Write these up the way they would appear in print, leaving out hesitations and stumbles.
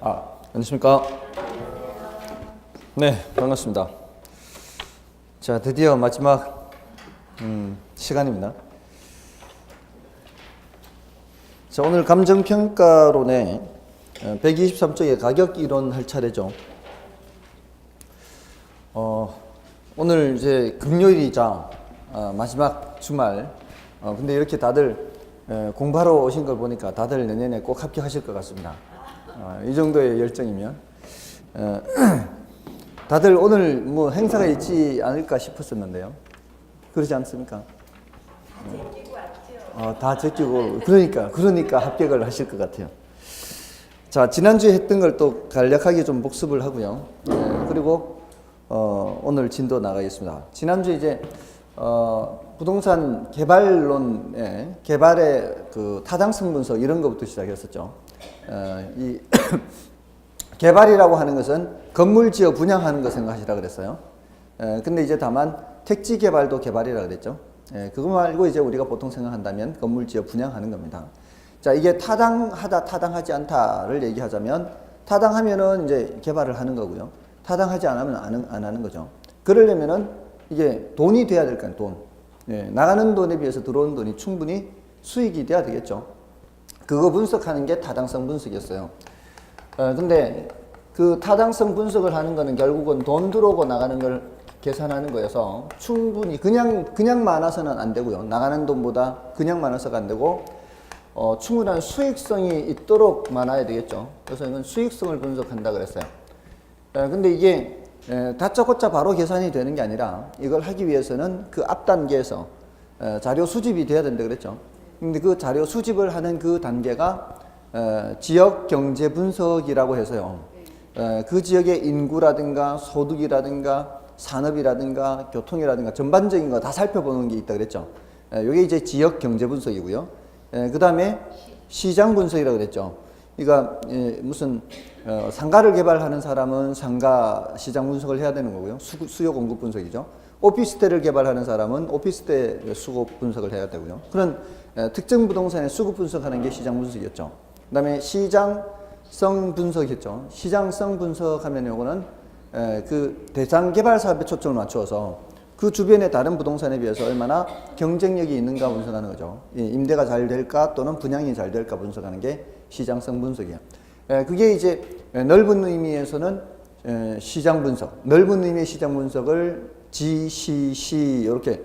안녕하십니까. 네, 반갑습니다. 자, 드디어 마지막 시간입니다. 자, 오늘 감정평가론의 123쪽의 가격 이론 할 차례죠. 오늘 이제 금요일이자 마지막 주말. 근데 이렇게 다들 공부하러 오신 걸 보니까 다들 내년에 꼭 합격하실 것 같습니다. 이 정도의 열정이면. 다들 오늘 뭐 행사가 있지 않을까 싶었었는데요. 그러지 않습니까? 다 제끼고 그러니까 합격을 하실 것 같아요. 자, 지난주에 했던 걸 또 간략하게 좀 복습을 하고요. 그리고 오늘 진도 나가겠습니다. 지난주에 이제 부동산 개발론의 개발의 그 타당성 분석 이런 것부터 시작했었죠. 이 개발이라고 하는 것은 건물 지어 분양하는 거 생각하시라 그랬어요. 근데 이제 다만 택지 개발도 개발이라 그랬죠. 그거 말고 이제 우리가 보통 생각한다면 건물 지어 분양하는 겁니다. 자, 이게 타당하다, 타당하지 않다를 얘기하자면 타당하면은 이제 개발을 하는 거고요. 타당하지 않으면 안 하는 거죠. 그러려면은 이게 돈이 돼야 될 거 아니에요, 돈. 나가는 돈에 비해서 들어오는 돈이 충분히 수익이 돼야 되겠죠. 그거 분석하는 게 타당성 분석이었어요. 근데 그 타당성 분석을 하는 거는 결국은 돈 들어오고 나가는 걸 계산하는 거여서 충분히 그냥 많아서는 안 되고요. 나가는 돈보다 그냥 많아서가 안 되고 충분한 수익성이 있도록 많아야 되겠죠. 그래서 이건 수익성을 분석한다 그랬어요. 근데 이게 다짜고짜 바로 계산이 되는 게 아니라 이걸 하기 위해서는 그 앞 단계에서 자료 수집이 돼야 된다 그랬죠. 근데 그 자료 수집을 하는 그 단계가 지역 경제 분석이라고 해서요. 그 지역의 인구라든가 소득이라든가 산업이라든가 교통이라든가 전반적인 거 다 살펴보는 게 있다 그랬죠. 이게 이제 지역 경제 분석이고요. 그 다음에 시장 분석이라고 그랬죠. 그러니까 무슨 상가를 개발하는 사람은 상가 시장 분석을 해야 되는 거고요. 수요 공급 분석이죠. 오피스텔을 개발하는 사람은 오피스텔 수급 분석을 해야 되고요. 그런 특정 부동산의 수급 분석하는 게 시장 분석이었죠. 그 다음에 시장성 분석이었죠. 시장성 분석하면 요거는 그 대상 개발 사업에 초점을 맞추어서 그 주변의 다른 부동산에 비해서 얼마나 경쟁력이 있는가 분석하는 거죠. 임대가 잘 될까 또는 분양이 잘 될까 분석하는 게 시장성 분석이에요. 그게 이제 넓은 의미에서는 시장 분석, 넓은 의미의 시장 분석을 GCC 이렇게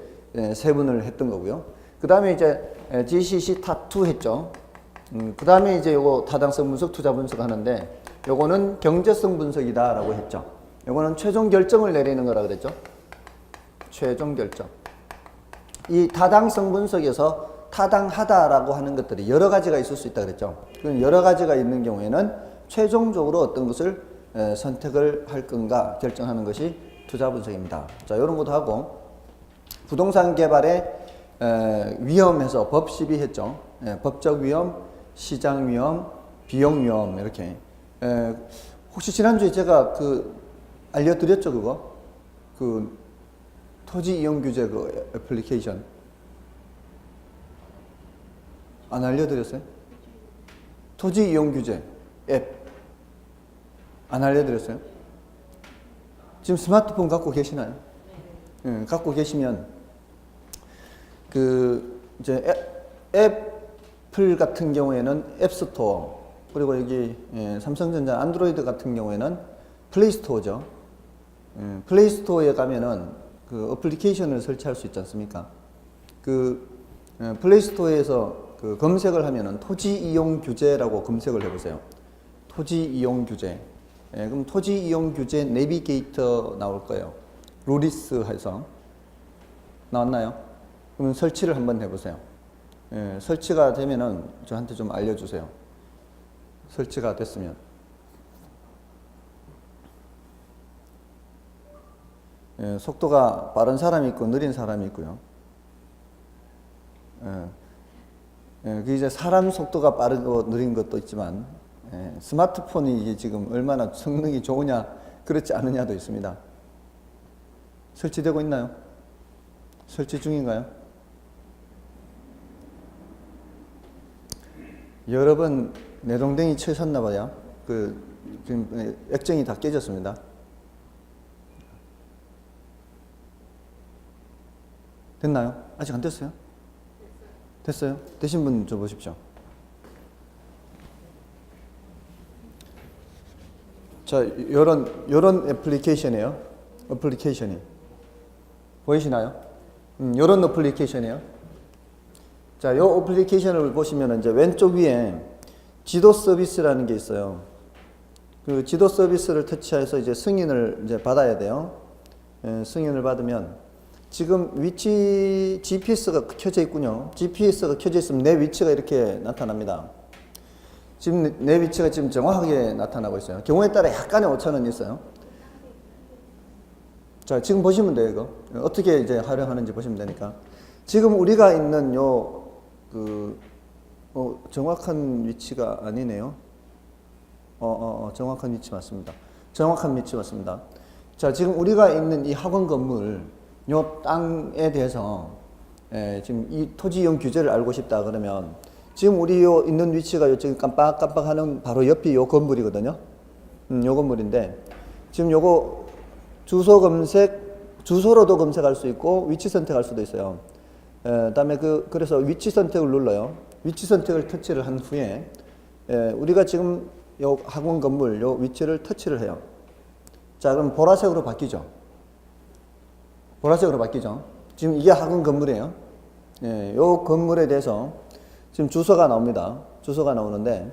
세분을 했던 거고요. 그 다음에 이제 GCC 타2 했죠. 그 다음에 이제 요거 타당성 분석, 투자 분석 하는데 요거는 경제성 분석이다라고 했죠. 요거는 최종 결정을 내리는 거라 그랬죠. 최종 결정. 이 타당성 분석에서 타당하다라고 하는 것들이 여러 가지가 있을 수 있다 그랬죠. 여러 가지가 있는 경우에는 최종적으로 어떤 것을 선택을 할 건가 결정하는 것이 투자 분석입니다. 자, 이런 것도 하고 부동산 개발의 위험에서 법 시비했죠. 법적 위험, 시장 위험, 비용 위험 이렇게. 혹시 지난주에 제가 알려드렸죠 그거? 토지 이용 규제 그 애플리케이션 안 알려드렸어요? 토지 이용 규제 앱 안 알려드렸어요? 지금 스마트폰 갖고 계시나요? 네, 갖고 계시면 이제 애플 같은 경우에는 앱스토어 그리고 여기 삼성전자 안드로이드 같은 경우에는 플레이스토어죠. 플레이스토어에 가면은 그 어플리케이션을 설치할 수 있지 않습니까? 플레이스토어에서 검색을 하면은 토지 이용 규제라고 검색을 해보세요. 토지 이용 규제. 그럼 토지 이용 규제 내비게이터 나올 거예요. 루리스 해서 나왔나요? 그러면 설치를 한번 해보세요. 설치가 되면은 저한테 좀 알려주세요. 설치가 됐으면. 속도가 빠른 사람이 있고 느린 사람이 있고요. 그 이제 사람 속도가 빠르고 느린 것도 있지만 스마트폰이 이게 지금 얼마나 성능이 좋으냐 그렇지 않느냐도 있습니다. 설치되고 있나요? 설치 중인가요? 여러 번 내동댕이 치셨나 봐요. 지금 액정이 다 깨졌습니다. 됐나요? 아직 안 됐어요? 됐어요? 되신 분 줘 보십시오. 자, 요런 애플리케이션이에요. 애플리케이션이. 보이시나요? 요런 애플리케이션이에요. 자, 요 애플리케이션을 보시면 이제 왼쪽 위에 지도 서비스라는 게 있어요. 그 지도 서비스를 터치해서 이제 승인을 이제 받아야 돼요. 승인을 받으면 지금 위치 GPS가 켜져 있군요. GPS가 켜져 있으면 내 위치가 이렇게 나타납니다. 지금 내 위치가 지금 정확하게 나타나고 있어요. 경우에 따라 약간의 오차는 있어요. 자, 지금 보시면 돼요, 이거. 어떻게 이제 활용하는지 보시면 되니까. 지금 우리가 있는 정확한 위치가 아니네요. 정확한 위치 맞습니다. 정확한 위치 맞습니다. 자, 지금 우리가 있는 이 학원 건물, 요 땅에 대해서, 지금 이 토지이용 규제를 알고 싶다 그러면, 지금 우리 있는 위치가 지금 깜빡깜빡하는 바로 옆이 요 건물이거든요. 요 건물인데, 지금 요거 주소 검색, 주소로도 검색할 수 있고, 위치 선택할 수도 있어요. 다음에 그래서 위치 선택을 눌러요. 위치 선택을 터치를 한 후에, 우리가 지금 요 학원 건물, 요 위치를 터치를 해요. 자, 그럼 보라색으로 바뀌죠. 보라색으로 바뀌죠. 지금 이게 학원 건물이에요. 요 건물에 대해서 지금 주소가 나옵니다. 주소가 나오는데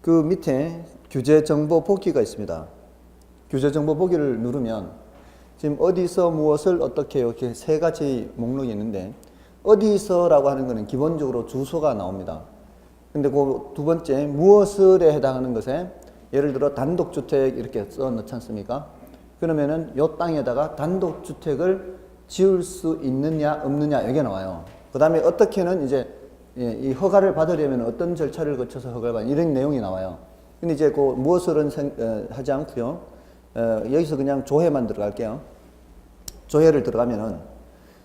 그 밑에 규제 정보 보기가 있습니다. 규제 정보 보기를 누르면 지금 어디서 무엇을 어떻게 이렇게 세 가지 목록이 있는데 어디서라고 하는 것은 기본적으로 주소가 나옵니다. 근데 그 두 번째 무엇을에 해당하는 것에 예를 들어 단독주택 이렇게 써 넣지 않습니까? 그러면은 요 땅에다가 단독주택을 지을 수 있느냐 없느냐 이게 나와요. 그 다음에 어떻게는 이제 이 허가를 받으려면 어떤 절차를 거쳐서 허가를 받는 이런 내용이 나와요. 근데 이제 그 무엇을은 하지 않고요. 여기서 그냥 조회만 들어갈게요. 조회를 들어가면은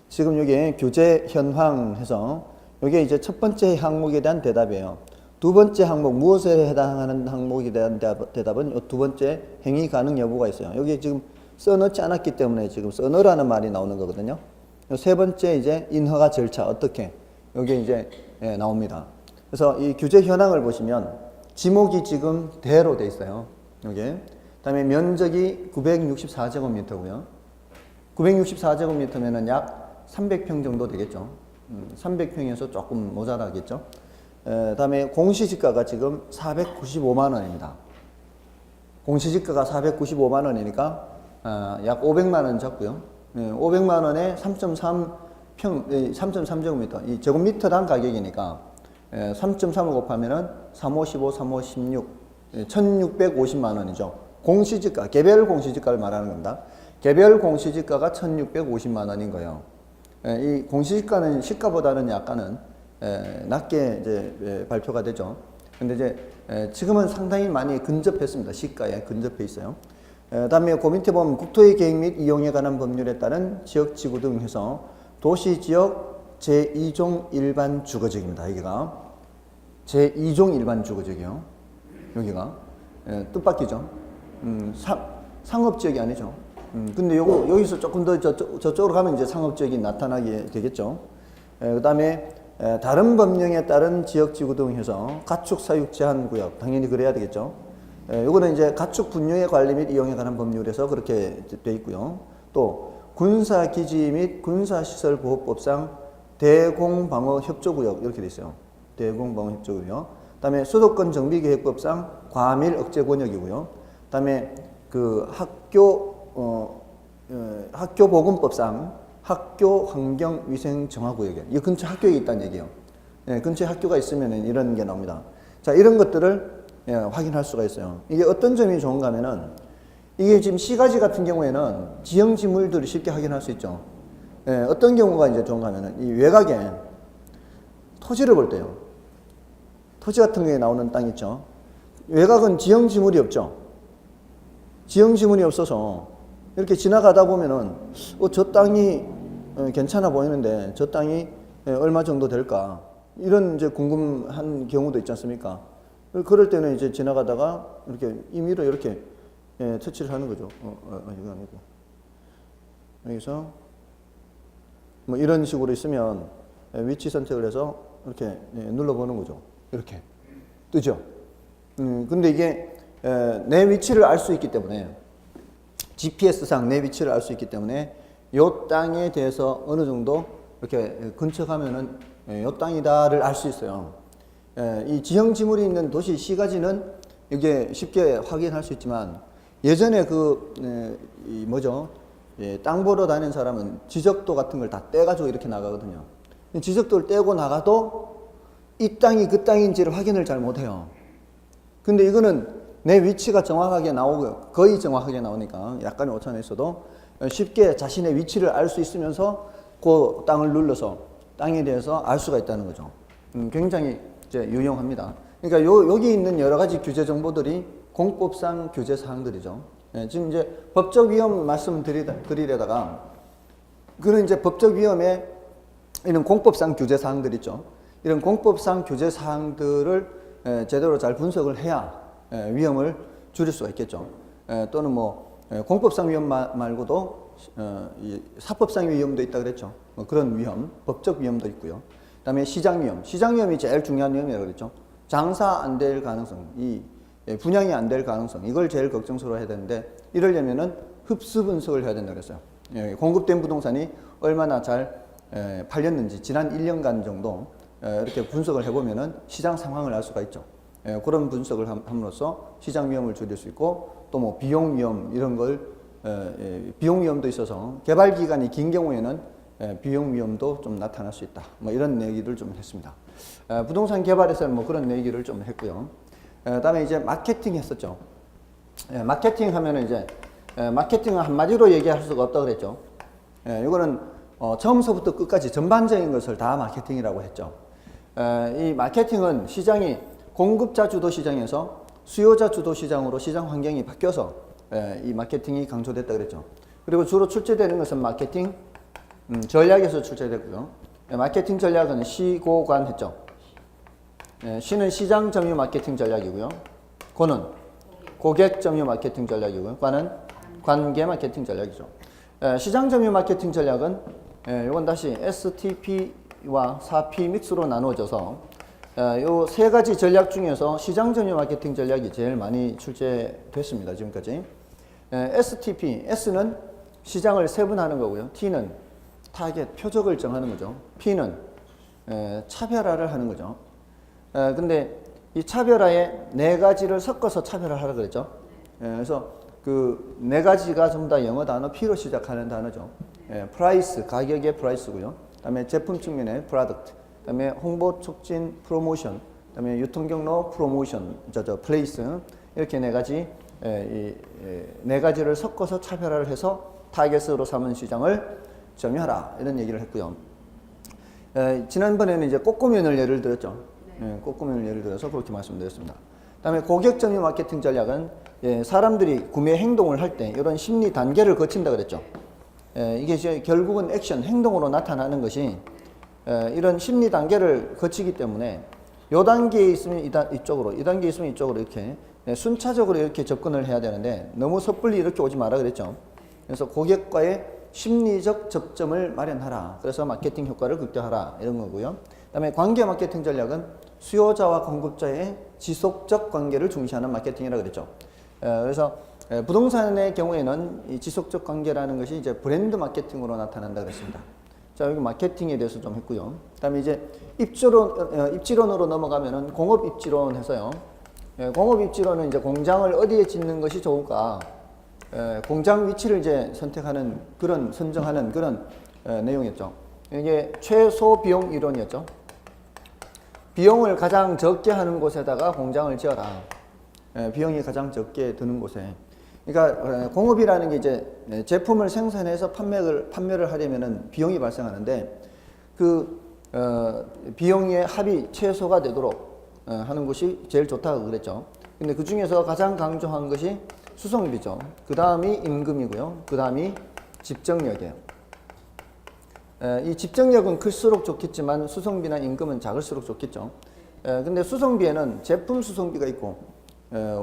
지금 여기 규제 현황 해서 이게 이제 첫 번째 항목에 대한 대답이에요. 두 번째 항목 무엇에 해당하는 항목에 대한 대답은 이 두 번째 행위 가능 여부가 있어요. 여기 지금 써넣지 않았기 때문에 지금 써넣으라는 말이 나오는 거거든요. 세 번째 이제 인허가 절차 어떻게 여기 이제 나옵니다. 그래서 이 규제 현황을 보시면 지목이 지금 대로 돼 있어요. 여기. 그다음에 면적이 964제곱미터고요. 964제곱미터면은 약 300평 정도 되겠죠. 300평에서 조금 모자라겠죠. 다음에 공시지가가 지금 495만 원입니다. 공시지가가 495만 원이니까 약 500만 원 잡고요. 500만 원에 3.3제곱미터, 이 제곱미터당 가격이니까 3.3을 곱하면은 355, 3516, 1650만 원이죠. 공시지가, 개별 공시지가를 말하는 겁니다. 개별 공시지가가 1650만 원인 거예요. 이 공시지가는 시가보다는 약간은 낮게 이제 발표가 되죠. 근데 이제 지금은 상당히 많이 근접했습니다. 시가에 근접해 있어요. 다음에 그 밑에 보면 국토의 계획 및 이용에 관한 법률에 따른 지역지구 등 해서 도시지역 제2종 일반 주거지역입니다. 여기가 제2종 일반 주거지역이요. 여기가 뜻밖이죠. 상업지역이 아니죠. 근데 여기서 조금 더 저쪽으로 가면 이제 상업지역이 나타나게 되겠죠. 그 다음에 다른 법령에 따른 지역지구 등 해서 가축사육 제한구역 당연히 그래야 되겠죠. 요거는 이제 가축 분류의 관리 및 이용에 관한 법률에서 그렇게 돼 있고요. 또 군사기지 및 군사시설보호법상 대공방어협조구역 이렇게 돼 있어요. 대공방어협조구역. 그다음에 수도권 정비계획법상 과밀 억제권역이고요. 그다음에 그 학교보건법상 학교환경위생정화구역이에요. 이 근처 학교에 있다는 얘기예요. 근처에 학교가 있으면 이런 게 나옵니다. 자, 이런 것들을 확인할 수가 있어요. 이게 어떤 점이 좋은가 하면은 이게 지금 시가지 같은 경우에는 지형 지물들을 쉽게 확인할 수 있죠. 어떤 경우가 이제 좋은가 하면은 이 외곽에 토지를 볼 때요. 토지 같은 경우에 나오는 땅 있죠. 외곽은 지형 지물이 없죠. 지형 지물이 없어서 이렇게 지나가다 보면은 저 땅이 괜찮아 보이는데 저 땅이 얼마 정도 될까? 이런 이제 궁금한 경우도 있지 않습니까? 그럴 때는 이제 지나가다가 이렇게 임의로 이렇게 터치를 하는 거죠. 이거 아니고. 여기서 뭐 이런 식으로 있으면 위치 선택을 해서 이렇게 눌러보는 거죠. 이렇게 뜨죠. 근데 이게 내 위치를 알 수 있기 때문에 GPS상 내 위치를 알 수 있기 때문에 요 땅에 대해서 어느 정도 이렇게 근처 가면은 요 땅이다를 알 수 있어요. 이 지형 지물이 있는 도시 시가지는 이게 쉽게 확인할 수 있지만 예전에 이 뭐죠? 땅 보러 다니는 사람은 지적도 같은 걸 다 떼가지고 이렇게 나가거든요. 지적도를 떼고 나가도 이 땅이 그 땅인지를 확인을 잘 못해요. 근데 이거는 내 위치가 정확하게 나오고 거의 정확하게 나오니까 약간의 오차는 있어도 쉽게 자신의 위치를 알 수 있으면서 그 땅을 눌러서 땅에 대해서 알 수가 있다는 거죠. 굉장히 이제 유용합니다. 그러니까 여기 있는 여러 가지 규제 정보들이 공법상 규제 사항들이죠. 지금 이제 법적 위험 말씀 드리려다가 그런 이제 법적 위험에 이런 공법상 규제 사항들 있죠. 이런 공법상 규제 사항들을 제대로 잘 분석을 해야 위험을 줄일 수가 있겠죠. 또는 뭐 공법상 위험 말고도 이 사법상 위험도 있다 그랬죠. 뭐 그런 위험, 법적 위험도 있고요. 그다음에 시장 위험, 시장 위험이 제일 중요한 위험이라고 그랬죠. 장사 안 될 가능성, 이 분양이 안 될 가능성, 이걸 제일 걱정스러워 해야 되는데 이러려면은 흡수 분석을 해야 된다고 그랬어요. 공급된 부동산이 얼마나 잘 팔렸는지 지난 1년간 정도 이렇게 분석을 해보면은 시장 상황을 알 수가 있죠. 그런 분석을 함으로써 시장 위험을 줄일 수 있고 또 뭐 비용 위험 이런 걸 비용 위험도 있어서 개발 기간이 긴 경우에는 비용 위험도 좀 나타날 수 있다. 뭐 이런 얘기를 좀 했습니다. 부동산 개발에서는 뭐 그런 얘기를 좀 했고요. 그다음에 이제 마케팅 했었죠. 마케팅 하면은 이제 마케팅은 한마디로 얘기할 수가 없다고 그랬죠. 이거는 처음서부터 끝까지 전반적인 것을 다 마케팅이라고 했죠. 이 마케팅은 시장이 공급자 주도 시장에서 수요자 주도 시장으로 시장 환경이 바뀌어서 이 마케팅이 강조됐다 그랬죠. 그리고 주로 출제되는 것은 마케팅 전략에서 출제됐고요. 마케팅 전략은 시고관 했죠. 시는 시장 점유 마케팅 전략이고요. 고는 고객 점유 마케팅 전략이고요. 관은 관계 마케팅 전략이죠. 시장 점유 마케팅 전략은 이건 다시 STP와 4P 믹스로 나누어져서 요 세 가지 전략 중에서 시장 점유 마케팅 전략이 제일 많이 출제됐습니다. 지금까지. STP, S는 시장을 세분화하는 거고요. T는 타겟, 표적을 정하는 거죠. P는 차별화를 하는 거죠. 근데 이 차별화에 네 가지를 섞어서 차별화하라 그랬죠. 그래서 그 네 가지가 전부 다 영어 단어 P로 시작하는 단어죠. 프라이스, 가격의 프라이스고요. 그다음에 제품 측면의 프로덕트, 그다음에 홍보 촉진 프로모션, 그다음에 유통 경로 프로모션, 플레이스 이렇게 네 가지 네 가지를 섞어서 차별화를 해서 타겟으로 삼은 시장을 점유하라 이런 얘기를 했고요. 지난번에는 이제 꼬꼬면을 예를 들었죠. 꼬꼬면을 예를 들어서 그렇게 말씀드렸습니다. 그다음에 고객 점유 마케팅 전략은 사람들이 구매 행동을 할 때 이런 심리 단계를 거친다 그랬죠. 이게 이제 결국은 액션, 행동으로 나타나는 것이 이런 심리 단계를 거치기 때문에 요 단계에 있으면 이쪽으로, 이 단계에 있으면 이쪽으로 이렇게 순차적으로 이렇게 접근을 해야 되는데 너무 섣불리 이렇게 오지 마라 그랬죠. 그래서 고객과의 심리적 접점을 마련하라. 그래서 마케팅 효과를 극대화하라 이런 거고요. 그다음에 관계 마케팅 전략은 수요자와 공급자의 지속적 관계를 중시하는 마케팅이라고 그랬죠. 그래서 부동산의 경우에는 이 지속적 관계라는 것이 이제 브랜드 마케팅으로 나타난다 그랬습니다. 자, 여기 마케팅에 대해서 좀 했고요. 그다음에 이제 입지론으로 넘어가면은 공업 입지론 해서요. 공업 입지론은 이제 공장을 어디에 짓는 것이 좋을까? 공장 위치를 이제 선택하는 그런 선정하는 그런 내용이었죠. 이게 최소 비용 이론이었죠. 비용을 가장 적게 하는 곳에다가 공장을 지어라. 비용이 가장 적게 드는 곳에. 그러니까 공업이라는 게 이제 제품을 생산해서 판매를 하려면은 비용이 발생하는데 그 비용의 합이 최소가 되도록 하는 것이 제일 좋다고 그랬죠. 근데 그 중에서 가장 강조한 것이 수송비죠. 그 다음이 임금이고요. 그 다음이 집정력이에요. 이 집정력은 클수록 좋겠지만 수송비나 임금은 작을수록 좋겠죠. 근데 수송비에는 제품 수송비가 있고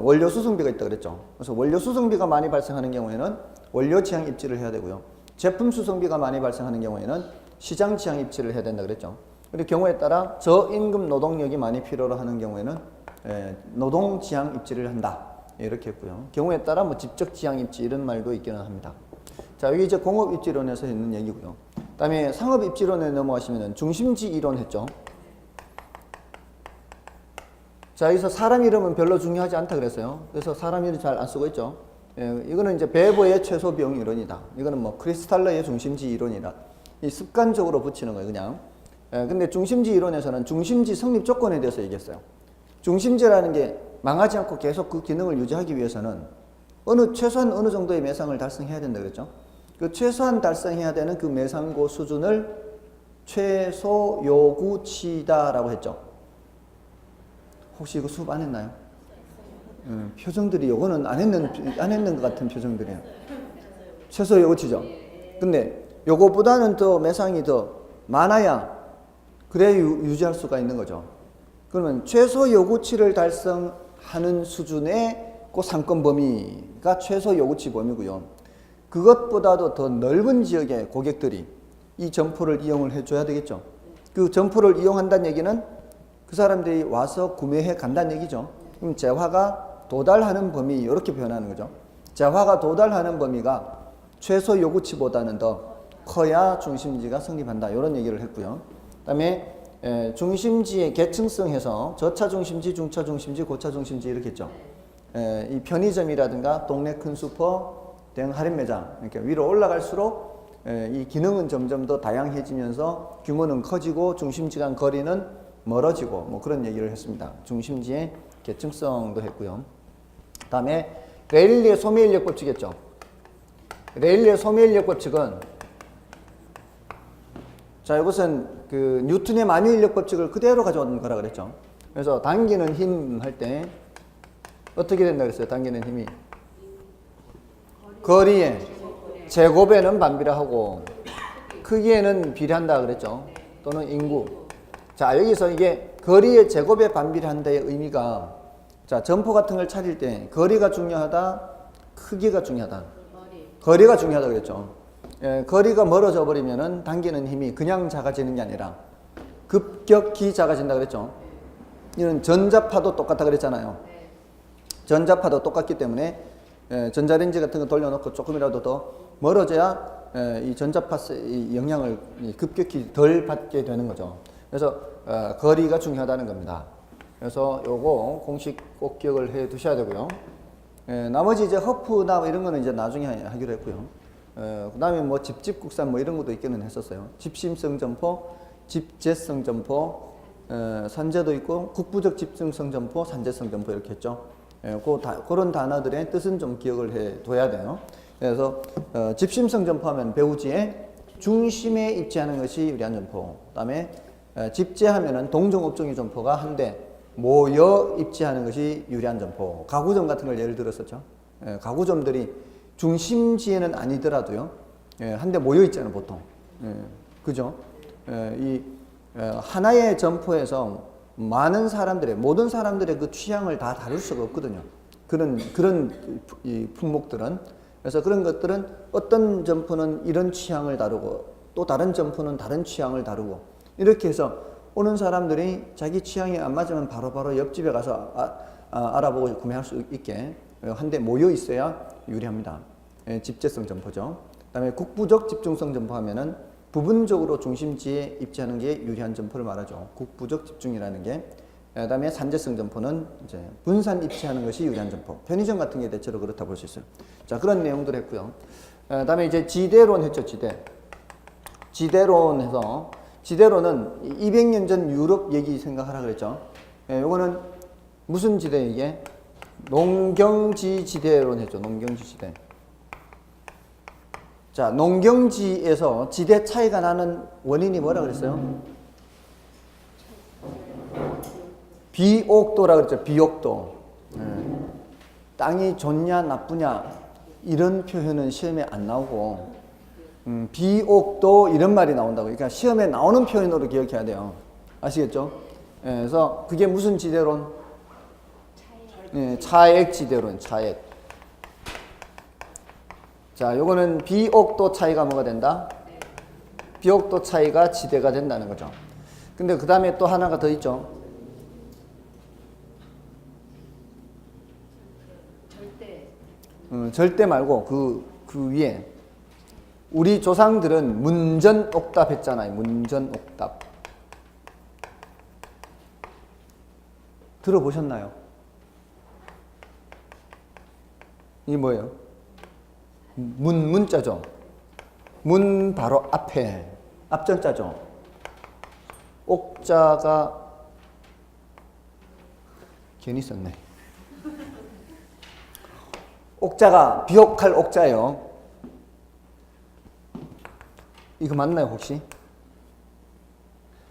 원료 수송비가 있다 그랬죠. 그래서 원료 수송비가 많이 발생하는 경우에는 원료 지향 입지를 해야 되고요. 제품 수송비가 많이 발생하는 경우에는 시장 지향 입지를 해야 된다 그랬죠. 그리고 경우에 따라 저임금 노동력이 많이 필요로 하는 경우에는 노동 지향 입지를 한다. 이렇게 했고요. 경우에 따라 뭐 집적 지향 입지 이런 말도 있기는 합니다. 자, 여기 이제 공업 입지론에서 있는 얘기고요. 그다음에 상업 입지론에 넘어가시면은 중심지 이론 했죠. 자, 여기서 사람 이름은 별로 중요하지 않다 그랬어요. 그래서 사람 이름 잘 안 쓰고 있죠. 이거는 이제 배보의 최소 비용 이론이다. 이거는 뭐 크리스탈러의 중심지 이론이다. 이 습관적으로 붙이는 거예요, 그냥. 근데 중심지 이론에서는 중심지 성립 조건에 대해서 얘기했어요. 중심지라는 게 망하지 않고 계속 그 기능을 유지하기 위해서는 최소한 어느 정도의 매상을 달성해야 된다 그랬죠. 그 최소한 달성해야 되는 그 매상고 수준을 최소 요구치다라고 했죠. 혹시 이거 수업 안 했나요? 표정들이 요거는 안 했는 것 같은 표정들이에요. 최소 요구치죠. 근데 요거보다는 더 매상이 더 많아야 그래야 유지할 수가 있는 거죠. 그러면 최소 요구치를 달성하는 수준의 그 상권 범위가 최소 요구치 범위고요. 그것보다도 더 넓은 지역의 고객들이 이 점포를 이용을 해줘야 되겠죠. 그 점포를 이용한다는 얘기는 그 사람들이 와서 구매해 간다는 얘기죠. 그럼 재화가 도달하는 범위 이렇게 표현하는 거죠. 재화가 도달하는 범위가 최소 요구치보다는 더 커야 중심지가 성립한다. 이런 얘기를 했고요. 그다음에 중심지의 계층성에서 저차 중심지, 중차 중심지, 고차 중심지 이렇게 했죠. 이 편의점이라든가 동네 큰 슈퍼, 대형 할인 매장 이렇게 위로 올라갈수록 이 기능은 점점 더 다양해지면서 규모는 커지고 중심지 간 거리는 멀어지고 뭐 그런 얘기를 했습니다. 중심지의 계층성도 했고요. 그다음에 레일리의 소매인력 법칙이었죠. 레일리의 소매인력 법칙은 자, 이것은 그 뉴턴의 만유인력 법칙을 그대로 가져온 거라 그랬죠. 그래서 당기는 힘 할 때 어떻게 된다 그랬어요? 당기는 힘이 거리에 제곱에는 반비례하고 크기에는 비례한다 그랬죠. 또는 인구. 자, 여기서 이게 거리의 제곱에 반비례한다의 의미가 자, 점포 같은 걸 차릴 때 거리가 중요하다, 크기가 중요하다. 거리가 중요하다 그랬죠. 거리가 멀어져 버리면은 당기는 힘이 그냥 작아지는 게 아니라 급격히 작아진다 그랬죠. 이런 전자파도 똑같다 그랬잖아요. 전자파도 똑같기 때문에 전자레인지 같은 거 돌려놓고 조금이라도 더 멀어져야 이 전자파의 영향을 급격히 덜 받게 되는 거죠. 그래서 거리가 중요하다는 겁니다. 그래서 요거 공식 꼭 기억을 해 두셔야 되고요. 나머지 이제 허프나 이런 거는 이제 나중에 하기로 했고요. 그 다음에 뭐 집집국산 뭐 이런 것도 있기는 했었어요. 집심성 점포, 집재성 점포, 산재도 있고 국부적 집중성 점포, 산재성 점포 이렇게 했죠. 그런 단어들의 뜻은 좀 기억을 해 둬야 돼요. 그래서 집심성 점포하면 배우지의 중심에 입지하는 것이 유리한 점포. 그 다음에 집재하면은 동종업종의 점포가 한데 모여 입지하는 것이 유리한 점포. 가구점 같은 걸 예를 들었었죠. 가구점들이 중심지에는 아니더라도요. 한데 모여 있잖아요, 보통. 그죠? 하나의 점포에서 많은 사람들의, 모든 사람들의 그 취향을 다 다룰 수가 없거든요. 그런 이 품목들은. 그래서 그런 것들은 어떤 점포는 이런 취향을 다루고 또 다른 점포는 다른 취향을 다루고 이렇게 해서 오는 사람들이 자기 취향이 안 맞으면 바로바로 옆집에 가서 알아보고 구매할 수 있게 한데 모여 있어야 유리합니다. 집재성 점포죠. 그다음에 국부적 집중성 점포 하면은 부분적으로 중심지에 입지하는 게 유리한 점포를 말하죠. 국부적 집중이라는 게. 그다음에 산재성 점포는 이제 분산 입지하는 것이 유리한 점포. 편의점 같은 게 대체로 그렇다 볼 수 있어요. 자, 그런 내용들 했고요. 그다음에 이제 지대론 했죠, 지대. 지대론에서 지대론은 200년 전 유럽 얘기 생각하라 그랬죠. 요거는 무슨 지대 이게? 농경지 지대론 했죠. 농경지 지대. 자, 농경지에서 지대 차이가 나는 원인이 뭐라 그랬어요? 비옥도라 그랬죠. 비옥도. 땅이 좋냐 나쁘냐 이런 표현은 시험에 안 나오고 비옥도 이런 말이 나온다고. 그러니까 시험에 나오는 표현으로 기억해야 돼요. 아시겠죠? 예, 그래서 그게 무슨 지대론? 예, 차액 지대론, 차액. 자, 요거는 비옥도 차이가 뭐가 된다? 비옥도 차이가 지대가 된다는 거죠. 근데 그 다음에 또 하나가 더 있죠. 절대 말고 그 위에 우리 조상들은 문전옥답 했잖아요. 문전옥답. 들어보셨나요? 이게 뭐예요? 문자죠. 문 바로 앞에 앞전자죠. 옥자가 괜히 썼네. 옥자가 비옥할 옥자예요. 이거 맞나요 혹시?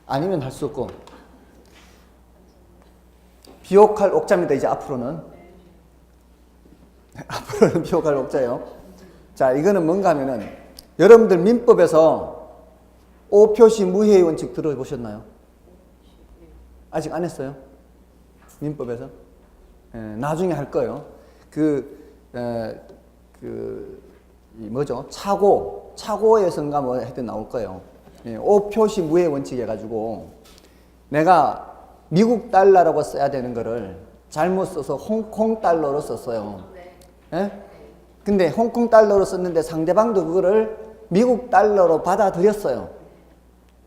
아니면 할 수 없고 비옥할 옥자입니다. 이제 앞으로는 비옥할 옥자예요. 자, 이거는 뭔가 하면은 여러분들 민법에서 오표시 무효의 원칙 들어보셨나요? 아직 안 했어요? 민법에서? 나중에 할 거예요. 뭐죠? 차고에선가 뭐 하여튼 나올 거예요. 오표시 무효의 원칙 해가지고 내가 미국 달러라고 써야 되는 거를 잘못 써서 홍콩 달러로 썼어요. 예? 근데 홍콩 달러로 썼는데 상대방도 그거를 미국 달러로 받아들였어요.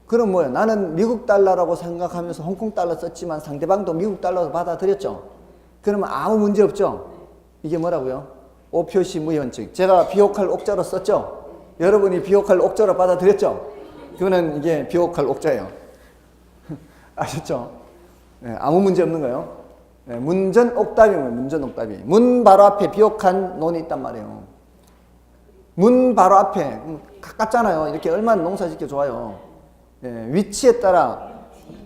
그럼 뭐예요? 나는 미국 달러라고 생각하면서 홍콩 달러 썼지만 상대방도 미국 달러로 받아들였죠. 그러면 아무 문제 없죠? 이게 뭐라고요? 오표시 무효 원칙. 제가 비옥할 옥자로 썼죠? 여러분이 비옥할 옥자로 받아들였죠? 그거는 이게 비옥할 옥자예요. 아셨죠? 네, 아무 문제 없는 거예요. 네, 문전옥답이 뭐예요? 문전옥답이. 문 바로 앞에 비옥한 논이 있단 말이에요. 문 바로 앞에 가깝잖아요. 이렇게 얼마나 농사짓기 좋아요. 네, 위치에 따라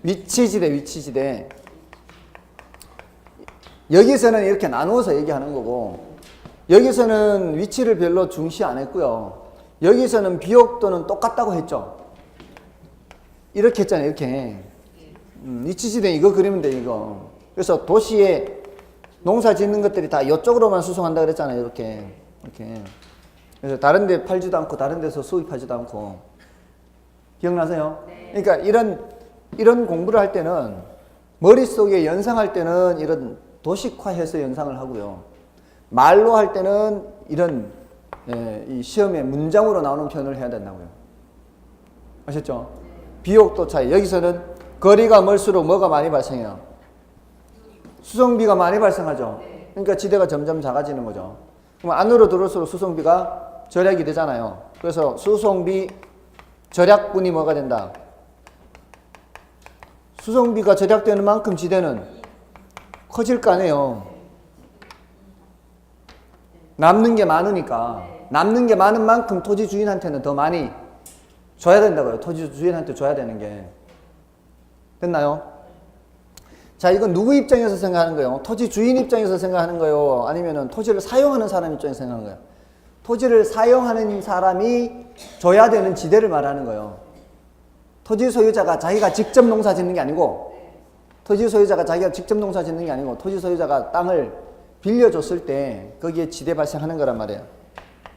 위치지대. 여기서는 이렇게 나누어서 얘기하는 거고 여기서는 위치를 별로 중시 안 했고요. 여기서는 비옥도는 똑같다고 했죠. 이렇게 했잖아요. 이렇게. 위치지대 이거 그리면 돼 이거. 그래서 도시에 농사 짓는 것들이 다 이쪽으로만 수송한다 그랬잖아요. 이렇게. 그래서 다른 데 팔지도 않고 다른 데서 수입하지도 않고. 기억나세요? 네. 그러니까 이런 공부를 할 때는 머릿속에 연상할 때는 이런 도식화해서 연상을 하고요. 말로 할 때는 이런 이 시험에 문장으로 나오는 표현을 해야 된다고요. 아셨죠? 비옥도 차이. 여기서는 거리가 멀수록 뭐가 많이 발생해요? 수송비가 많이 발생하죠. 그러니까 지대가 점점 작아지는 거죠. 그럼 안으로 들어올수록 수송비가 절약이 되잖아요. 그래서 수송비 절약분이 뭐가 된다? 수송비가 절약되는 만큼 지대는 커질 거 아니에요. 남는 게 많으니까. 남는 게 많은 만큼 토지 주인한테는 더 많이 줘야 된다고요. 토지 주인한테 줘야 되는 게. 됐나요? 자, 이건 누구 입장에서 생각하는 거예요? 토지 주인 입장에서 생각하는 거예요? 아니면은 토지를 사용하는 사람 입장에서 생각하는 거예요? 토지를 사용하는 사람이 줘야 되는 지대를 말하는 거예요. 토지 소유자가 자기가 직접 농사 짓는 게 아니고, 토지 소유자가 자기가 직접 농사 짓는 게 아니고, 토지 소유자가 땅을 빌려줬을 때 거기에 지대 발생하는 거란 말이에요.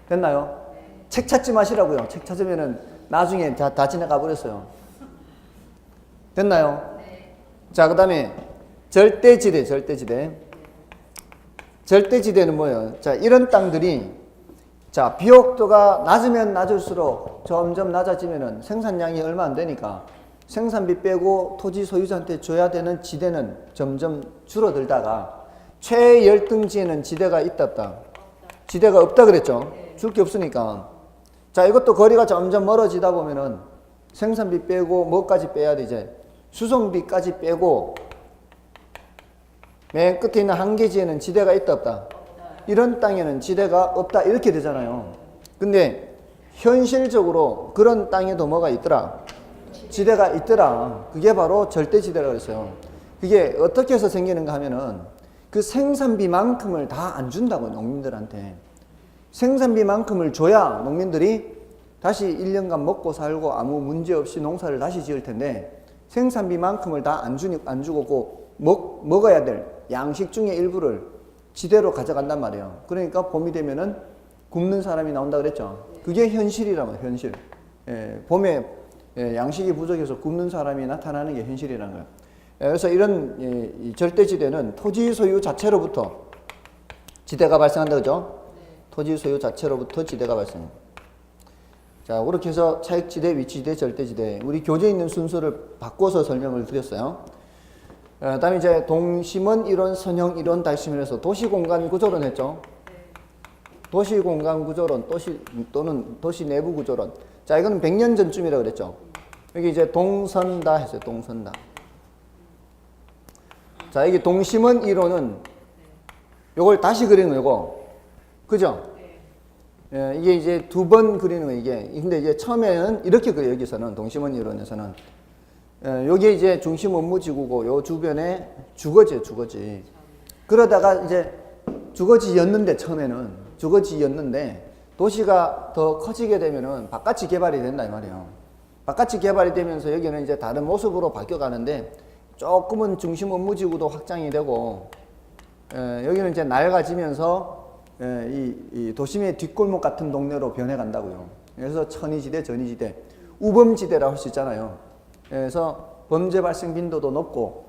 됐나요? 책 찾지 마시라고요. 책 찾으면은 나중에 다 지나가 버렸어요. 됐나요? 자, 그 다음에 절대지대. 절대지대는 뭐예요? 자, 이런 땅들이 자, 비옥도가 낮으면 낮을수록 점점 낮아지면은 생산량이 얼마 안 되니까 생산비 빼고 토지 소유자한테 줘야 되는 지대는 점점 줄어들다가 최열등지에는 지대가 있다 없다? 지대가 없다 그랬죠? 줄 게 없으니까. 자, 이것도 거리가 점점 멀어지다 보면은 생산비 빼고 뭐까지 빼야 돼 이제? 수송비까지 빼고 맨 끝에 있는 한계지에는 지대가 있다 없다? 이런 땅에는 지대가 없다 이렇게 되잖아요. 근데 현실적으로 그런 땅에도 뭐가 있더라? 지대가 있더라. 그게 바로 절대지대라고 했어요. 그게 어떻게 해서 생기는가 하면은 그 생산비만큼을 다 안 준다고 농민들한테. 생산비만큼을 줘야 농민들이 다시 1년간 먹고 살고 아무 문제 없이 농사를 다시 지을 텐데 생산비만큼을 다 안 주고 먹어야 될 양식 중에 일부를 지대로 가져간단 말이에요. 그러니까 봄이 되면은 굶는 사람이 나온다 그랬죠. 그게 현실이란 말이에요. 현실. 봄에 양식이 부족해서 굶는 사람이 나타나는 게 현실이라는 거예요. 그래서 이런 이 절대지대는 토지 소유 자체로부터 지대가 발생한다 그죠? 토지 소유 자체로부터 지대가 발생해요. 자, 그렇게 해서 차익지대, 위치지대, 절대지대. 우리 교재에 있는 순서를 바꿔서 설명을 드렸어요. 다음에 이제 동심원 이론, 선형 이론, 달심이라서 도시공간 구조론 했죠. 도시공간 구조론, 또는 도시 내부 구조론. 자, 이거는 100년 전쯤이라고 그랬죠. 여기 이제 동선다 했어요. 동선다. 자, 이게 동심원 이론은 요걸 다시 그리는 거고, 그죠? 이게 이제 두 번 그리는 거 이게. 근데 이제 처음에는 이렇게 그려요. 여기서는 동심원 이론에서는 여기 이제 중심 업무지구고 요 주변에 주거지. 그러다가 이제 주거지였는데 처음에는 주거지였는데 도시가 더 커지게 되면은 바깥이 개발이 된다 이 말이에요. 바깥이 개발이 되면서 여기는 이제 다른 모습으로 바뀌어 가는데 조금은 중심 업무지구도 확장이 되고 여기는 이제 낡아지면서 이 도심의 뒷골목 같은 동네로 변해간다고요. 그래서 천이지대, 전이지대, 우범지대라고 할 수 있잖아요. 그래서 범죄 발생 빈도도 높고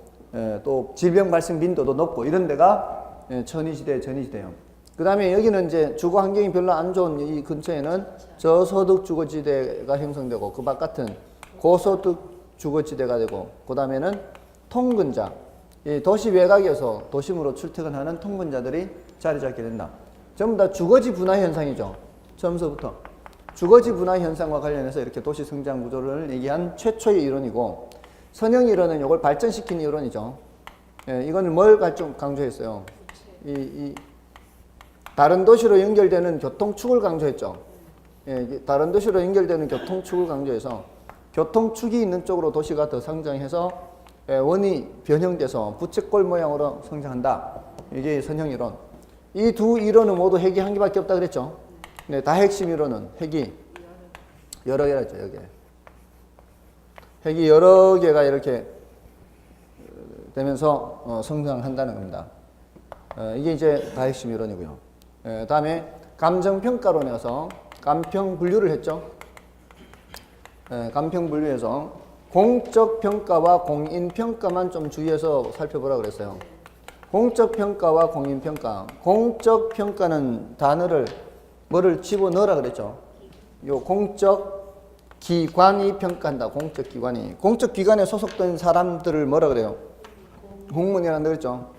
또 질병 발생 빈도도 높고 이런 데가 천이지대, 전이지대예요. 그 다음에 여기는 이제 주거 환경이 별로 안 좋은 이 근처에는 저소득 주거지대가 형성되고 그 바깥은 고소득 주거지대가 되고 그 다음에는 통근자, 이 도시 외곽에서 도심으로 출퇴근하는 통근자들이 자리 잡게 된다. 전부 다 주거지 분화 현상이죠. 처음서부터. 주거지 분화 현상과 관련해서 이렇게 도시 성장 구조를 얘기한 최초의 이론이고, 선형 이론은 이걸 발전시킨 이론이죠. 이거는 뭘 강조했어요? 다른 도시로 연결되는 교통축을 강조했죠. 다른 도시로 연결되는 교통축을 강조해서 교통축이 있는 쪽으로 도시가 더 성장해서 원이 변형돼서 부채꼴 모양으로 성장한다. 이게 선형 이론. 이 두 이론은 모두 핵이 한 개밖에 없다 그랬죠. 네, 다 핵심 이론은 핵이 여러 개라 했죠. 여기 핵이 여러 개가 이렇게 되면서 성장한다는 겁니다. 이게 이제 다 핵심 이론이고요. 다음에 감정평가론에 와서 감평분류를 했죠. 감평분류에서 공적평가와 공인평가만 좀 주의해서 살펴보라 그랬어요. 공적평가와 공인평가. 공적평가는 단어를 뭐를 집어넣으라 그랬죠. 요 공적기관이 평가한다. 공적기관이. 공적기관에 소속된 사람들을 뭐라 그래요? 공무원이라고 그랬죠.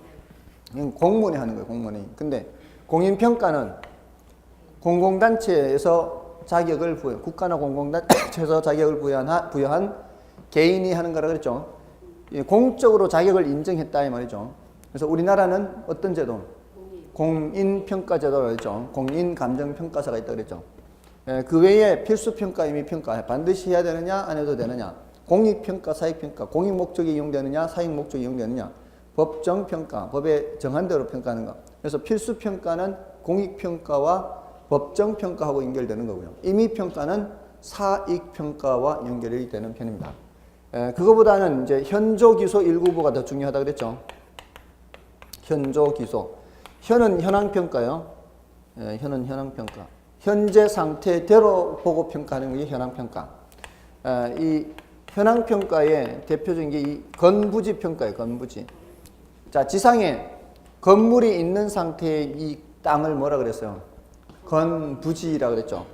공무원이 하는 거예요. 공무원이. 근데 공인평가는 공공단체에서 자격을 부여, 국가나 공공단체에서 자격을 부여한 개인이 하는 거라 그랬죠. 공적으로 자격을 인정했다 이 말이죠. 그래서 우리나라는 어떤 제도? 공인평가제도라고 했죠. 공인감정평가사가 있다고 그랬죠. 그 외에 필수평가, 임의평가 반드시 해야 되느냐 안 해도 되느냐, 공익평가, 사익평가, 공익목적이 이용되느냐 사익목적이 이용되느냐, 법정평가, 법에 정한 대로 평가하는 것. 그래서 필수평가는 공익평가와 법정평가하고 연결되는 거고요. 임의평가는 사익평가와 연결이 되는 편입니다. 그거보다는 이제 현조기소 일부보가 더 중요하다 그랬죠. 현조기소. 현은 현황평가요. 현은 현황평가. 현재 상태대로 보고 평가하는 게 현황평가. 이 현황평가의 대표적인 게 이 건부지 평가예요. 건부지. 자, 지상에 건물이 있는 상태의 이 땅을 뭐라 그랬어요? 건부지라고 그랬죠.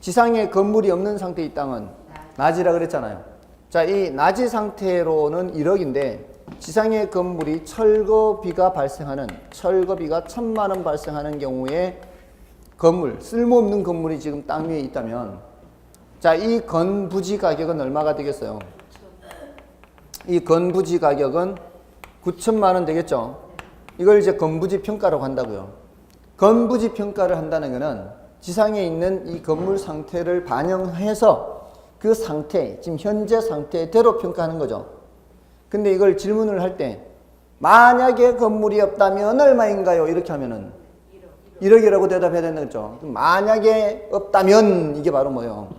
지상에 건물이 없는 상태의 땅은 낮이라 그랬잖아요. 자, 이 낮이 상태로는 1억인데 지상의 건물이 철거비가 1,000만 원 발생하는 경우에 건물, 쓸모없는 건물이 지금 땅 위에 있다면, 자, 이 건부지 가격은 얼마가 되겠어요? 이 건부지 가격은 9천만 원 되겠죠. 이걸 이제 건부지 평가라고 한다고요. 건부지 평가를 한다는 것은 지상에 있는 이 건물 상태를 반영해서 그 상태, 지금 현재 상태대로 평가하는 거죠. 근데 이걸 질문을 할 때 만약에 건물이 없다면 얼마인가요? 이렇게 하면은 1억이라고 대답해야 된다 그랬죠. 만약에 없다면 이게 바로 뭐예요?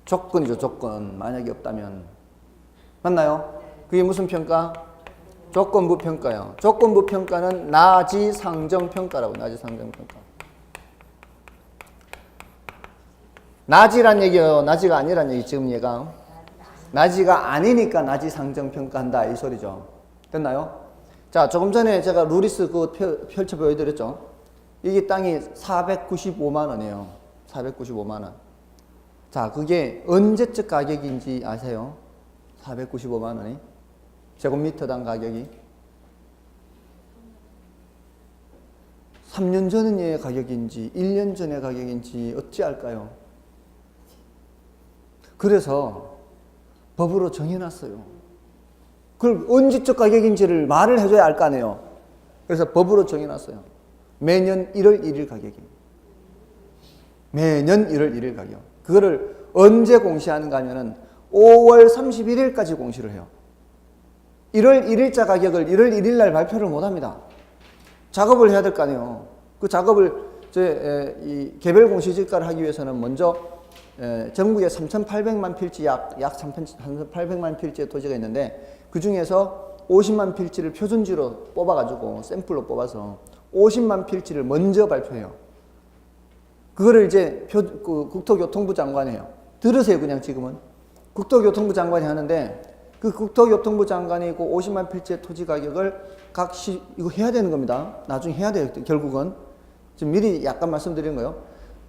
조건이죠. 조건. 만약에 없다면. 맞나요? 그게 무슨 평가? 조건부 평가요. 조건부 평가는 나지 상정 평가라고. 나지 상정 평가. 나지란 얘기예요. 나지가 아니란 얘기. 지금 얘가 나지가 아니니까 나지 상정 평가한다 이 소리죠. 됐나요? 자, 조금 전에 제가 루리스 그거 펼쳐 보여드렸죠. 이게 땅이 495만 원이에요. 495만 원. 자, 그게 언제적 가격인지 아세요? 495만 원이? 제곱미터당 가격이? 3년 전의 가격인지 1년 전의 가격인지 어찌 알까요? 그래서 법으로 정해놨어요. 그걸 언제적 가격인지를 말을 해줘야 알 거 아니에요. 그래서 법으로 정해놨어요. 매년 1월 1일 가격이. 매년 1월 1일 가격. 그거를 언제 공시하는가 하면은 5월 31일까지 공시를 해요. 1월 1일자 가격을 1월 1일 날 발표를 못 합니다. 작업을 해야 될 거 아니에요. 그 작업을 이 개별 공시지가를 하기 위해서는 먼저 전국에 3,800만 필지 약 3,800만 필지의 토지가 있는데 그 중에서 50만 필지를 표준지로 뽑아가지고 샘플로 뽑아서 50만 필지를 먼저 발표해요. 그거를 이제 국토교통부 장관이 해요. 들으세요, 그냥 지금은. 국토교통부 장관이 하는데 그 국토교통부 장관이 그 50만 필지의 토지 가격을 이거 해야 되는 겁니다. 나중에 해야 돼요, 결국은. 지금 미리 약간 말씀드린 거예요.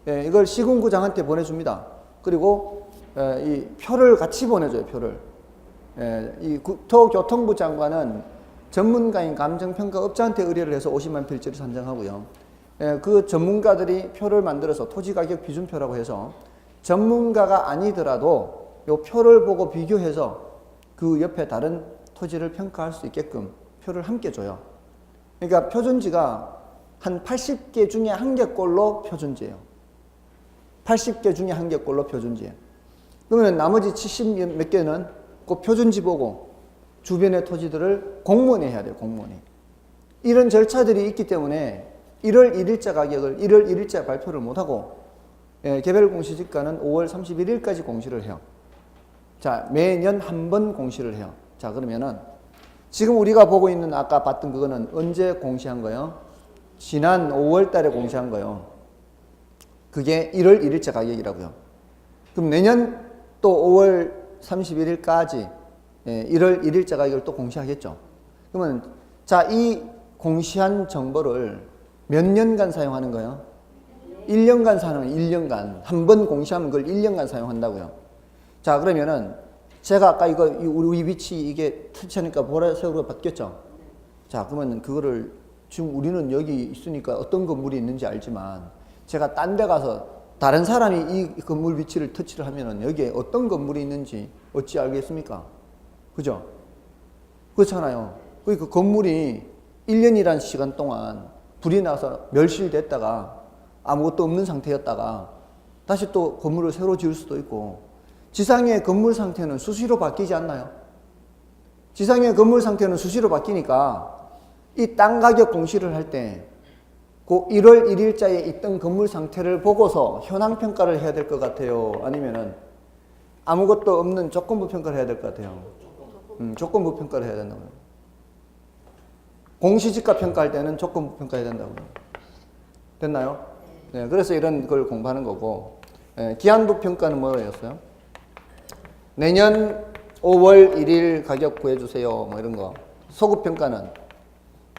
예, 이걸 시군구장한테 보내줍니다. 그리고 이 표를 같이 보내줘요, 표를. 예, 이 국토교통부 장관은 전문가인 감정평가업자한테 의뢰를 해서 50만 필지를 산정하고요. 예, 그 전문가들이 표를 만들어서 토지가격 비준표라고 해서 전문가가 아니더라도 이 표를 보고 비교해서 그 옆에 다른 토지를 평가할 수 있게끔 표를 함께 줘요. 그러니까 표준지가 한 80개 중에 1개꼴로 표준지예요. 80개 중에 1개꼴로 표준지예요. 그러면 나머지 70 몇 개는 그 표준지 보고 주변의 토지들을 공무원이 해야 돼요. 공무원이. 이런 절차들이 있기 때문에 1월 1일자 가격을 1월 1일자 발표를 못하고 개별 공시지가는 5월 31일까지 공시를 해요. 자, 매년 한 번 공시를 해요. 자, 그러면은 지금 우리가 보고 있는 아까 봤던 그거는 언제 공시한 거예요? 지난 5월 달에 공시한 거예요. 그게 1월 1일자 가격이라고요. 그럼 내년 또 5월 31일까지 1월 1일자 가격을 또 공시하겠죠. 그러면 자, 이 공시한 정보를 몇 년간 사용하는 거예요? 1년간 사용하는 1년간. 한 번 공시하면 그걸 1년간 사용한다고요. 자, 그러면은 제가 아까 이거 우리 위치 이게 터치하니까 보라색으로 바뀌었죠. 자, 그러면 그거를 지금 우리는 여기 있으니까 어떤 건물이 있는지 알지만 제가 딴 데 가서 다른 사람이 이 건물 위치를 터치를 하면은 여기에 어떤 건물이 있는지 어찌 알겠습니까? 그죠? 그렇잖아요. 그 건물이 1년이라는 시간 동안 불이 나서 멸실됐다가 아무것도 없는 상태였다가 다시 또 건물을 새로 지을 수도 있고 지상의 건물 상태는 수시로 바뀌지 않나요? 지상의 건물 상태는 수시로 바뀌니까 이 땅 가격 공시를 할 때 그 1월 1일자에 있던 건물 상태를 보고서 현황 평가를 해야 될 것 같아요? 아니면은 아무것도 없는 조건부 평가를 해야 될 것 같아요? 조건부 평가를 해야 된다고요. 공시지가 평가할 때는 조건부 평가해야 된다고요. 됐나요? 네, 그래서 이런 걸 공부하는 거고, 기한부 평가는 뭐였어요? 내년 5월 1일 가격 구해주세요. 뭐 이런 거. 소급 평가는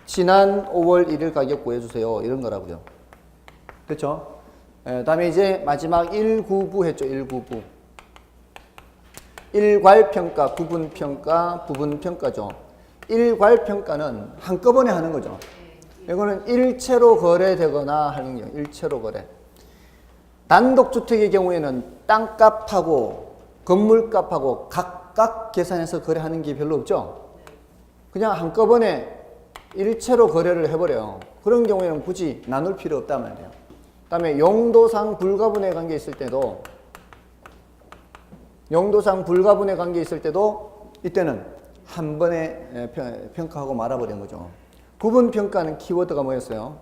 지난 5월 1일 가격 구해주세요. 이런 거라고요. 그렇죠? 다음에 이제 마지막 1구부 했죠. 1구부. 일괄평가, 구분평가, 부분평가죠. 일괄평가는 한꺼번에 하는 거죠. 이거는 일체로 거래되거나 하는 경우, 일체로 거래. 단독주택의 경우에는 땅값하고 건물값하고 각각 계산해서 거래하는 게 별로 없죠. 그냥 한꺼번에 일체로 거래를 해버려요. 그런 경우에는 굳이 나눌 필요 없단 말이에요. 그 다음에 용도상 불가분의 관계 있을 때도 이때는 한 번에 평가하고 말아버리는 거죠. 구분평가는 키워드가 뭐였어요?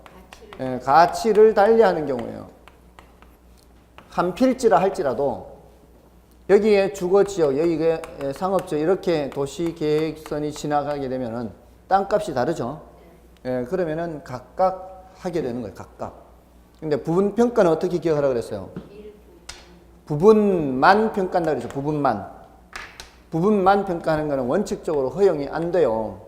가치를 달리하는 경우예요. 한 필지라 할지라도 여기에 주거지역, 여기에 상업지역 이렇게 도시계획선이 지나가게 되면은 땅값이 다르죠. 예, 그러면은 각각 하게 되는 거예요. 각각. 근데 부분평가는 어떻게 기억하라고 그랬어요? 부분만 평가한다 그랬죠. 부분만. 부분만 평가하는 거는 원칙적으로 허용이 안 돼요.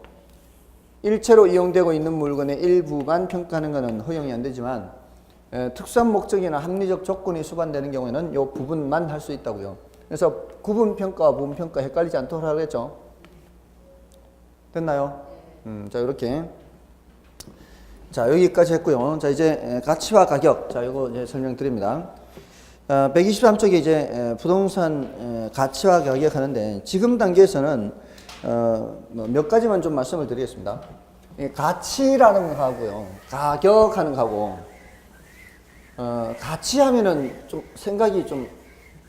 일체로 이용되고 있는 물건의 일부만 평가하는 것은 허용이 안 되지만 특수한 목적이나 합리적 조건이 수반되는 경우에는 이 부분만 할 수 있다고요. 그래서 구분평가와 부분평가 헷갈리지 않도록 하라고 했죠. 됐나요? 자, 이렇게. 자, 여기까지 했고요. 자, 이제 가치와 가격. 자, 이거 이제 설명드립니다. 123쪽에 이제 부동산 가치와 가격 하는데 지금 단계에서는 몇 가지만 좀 말씀을 드리겠습니다. 가치라는 거 하고요. 가격하는 거 하고 가치 하면은 좀 생각이 좀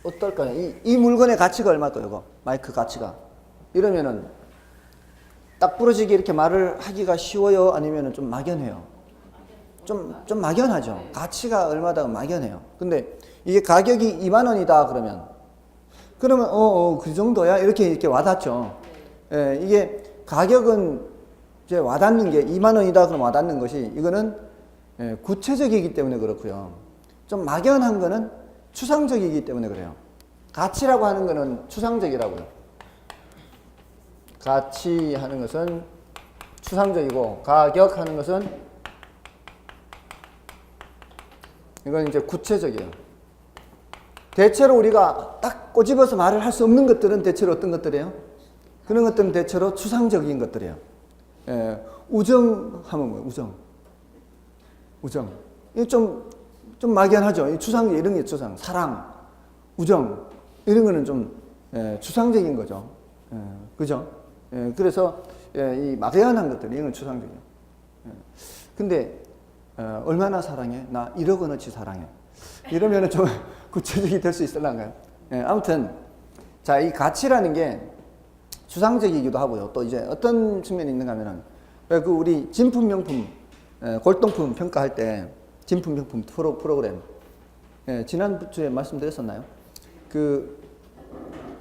어떨까요? 이 물건의 가치가 얼마일까요? 이거 마이크 가치가 이러면은 딱 부러지게 이렇게 말을 하기가 쉬워요? 아니면은 좀 막연해요? 좀 막연하죠. 가치가 얼마다 막연해요. 근데 이게 가격이 2만 원이다 그러면 그 정도야? 이렇게 와닿죠. 예, 이게 가격은 이제 와닿는 게 2만 원이다 그러면 와닿는 것이 이거는 구체적이기 때문에 그렇고요. 좀 막연한 거는 추상적이기 때문에 그래요. 가치라고 하는 거는 추상적이라고요. 가치하는 것은 추상적이고 가격하는 것은 이건 이제 구체적이에요. 대체로 우리가 딱 꼬집어서 말을 할 수 없는 것들은 대체로 어떤 것들이에요? 그런 것들은 대체로 추상적인 것들이에요. 우정하면 뭐예요? 우정. 이게 좀 막연하죠. 이 추상, 이런 게 추상. 사랑, 우정, 이런 거는 좀 추상적인 거죠. 그죠? 그래서 이 막연한 것들, 이건 추상적이에요. 근데 얼마나 사랑해? 나 1억 원어치 사랑해. 이러면은 좀 구체적이 될 수 있을란가요? 아무튼 자, 이 가치라는 게 추상적이기도 하고요. 또 이제 어떤 측면이 있는가 하면은 그 우리 진품 명품 골동품 평가할 때 진품 명품 프로그램 지난주에 말씀드렸었나요? 그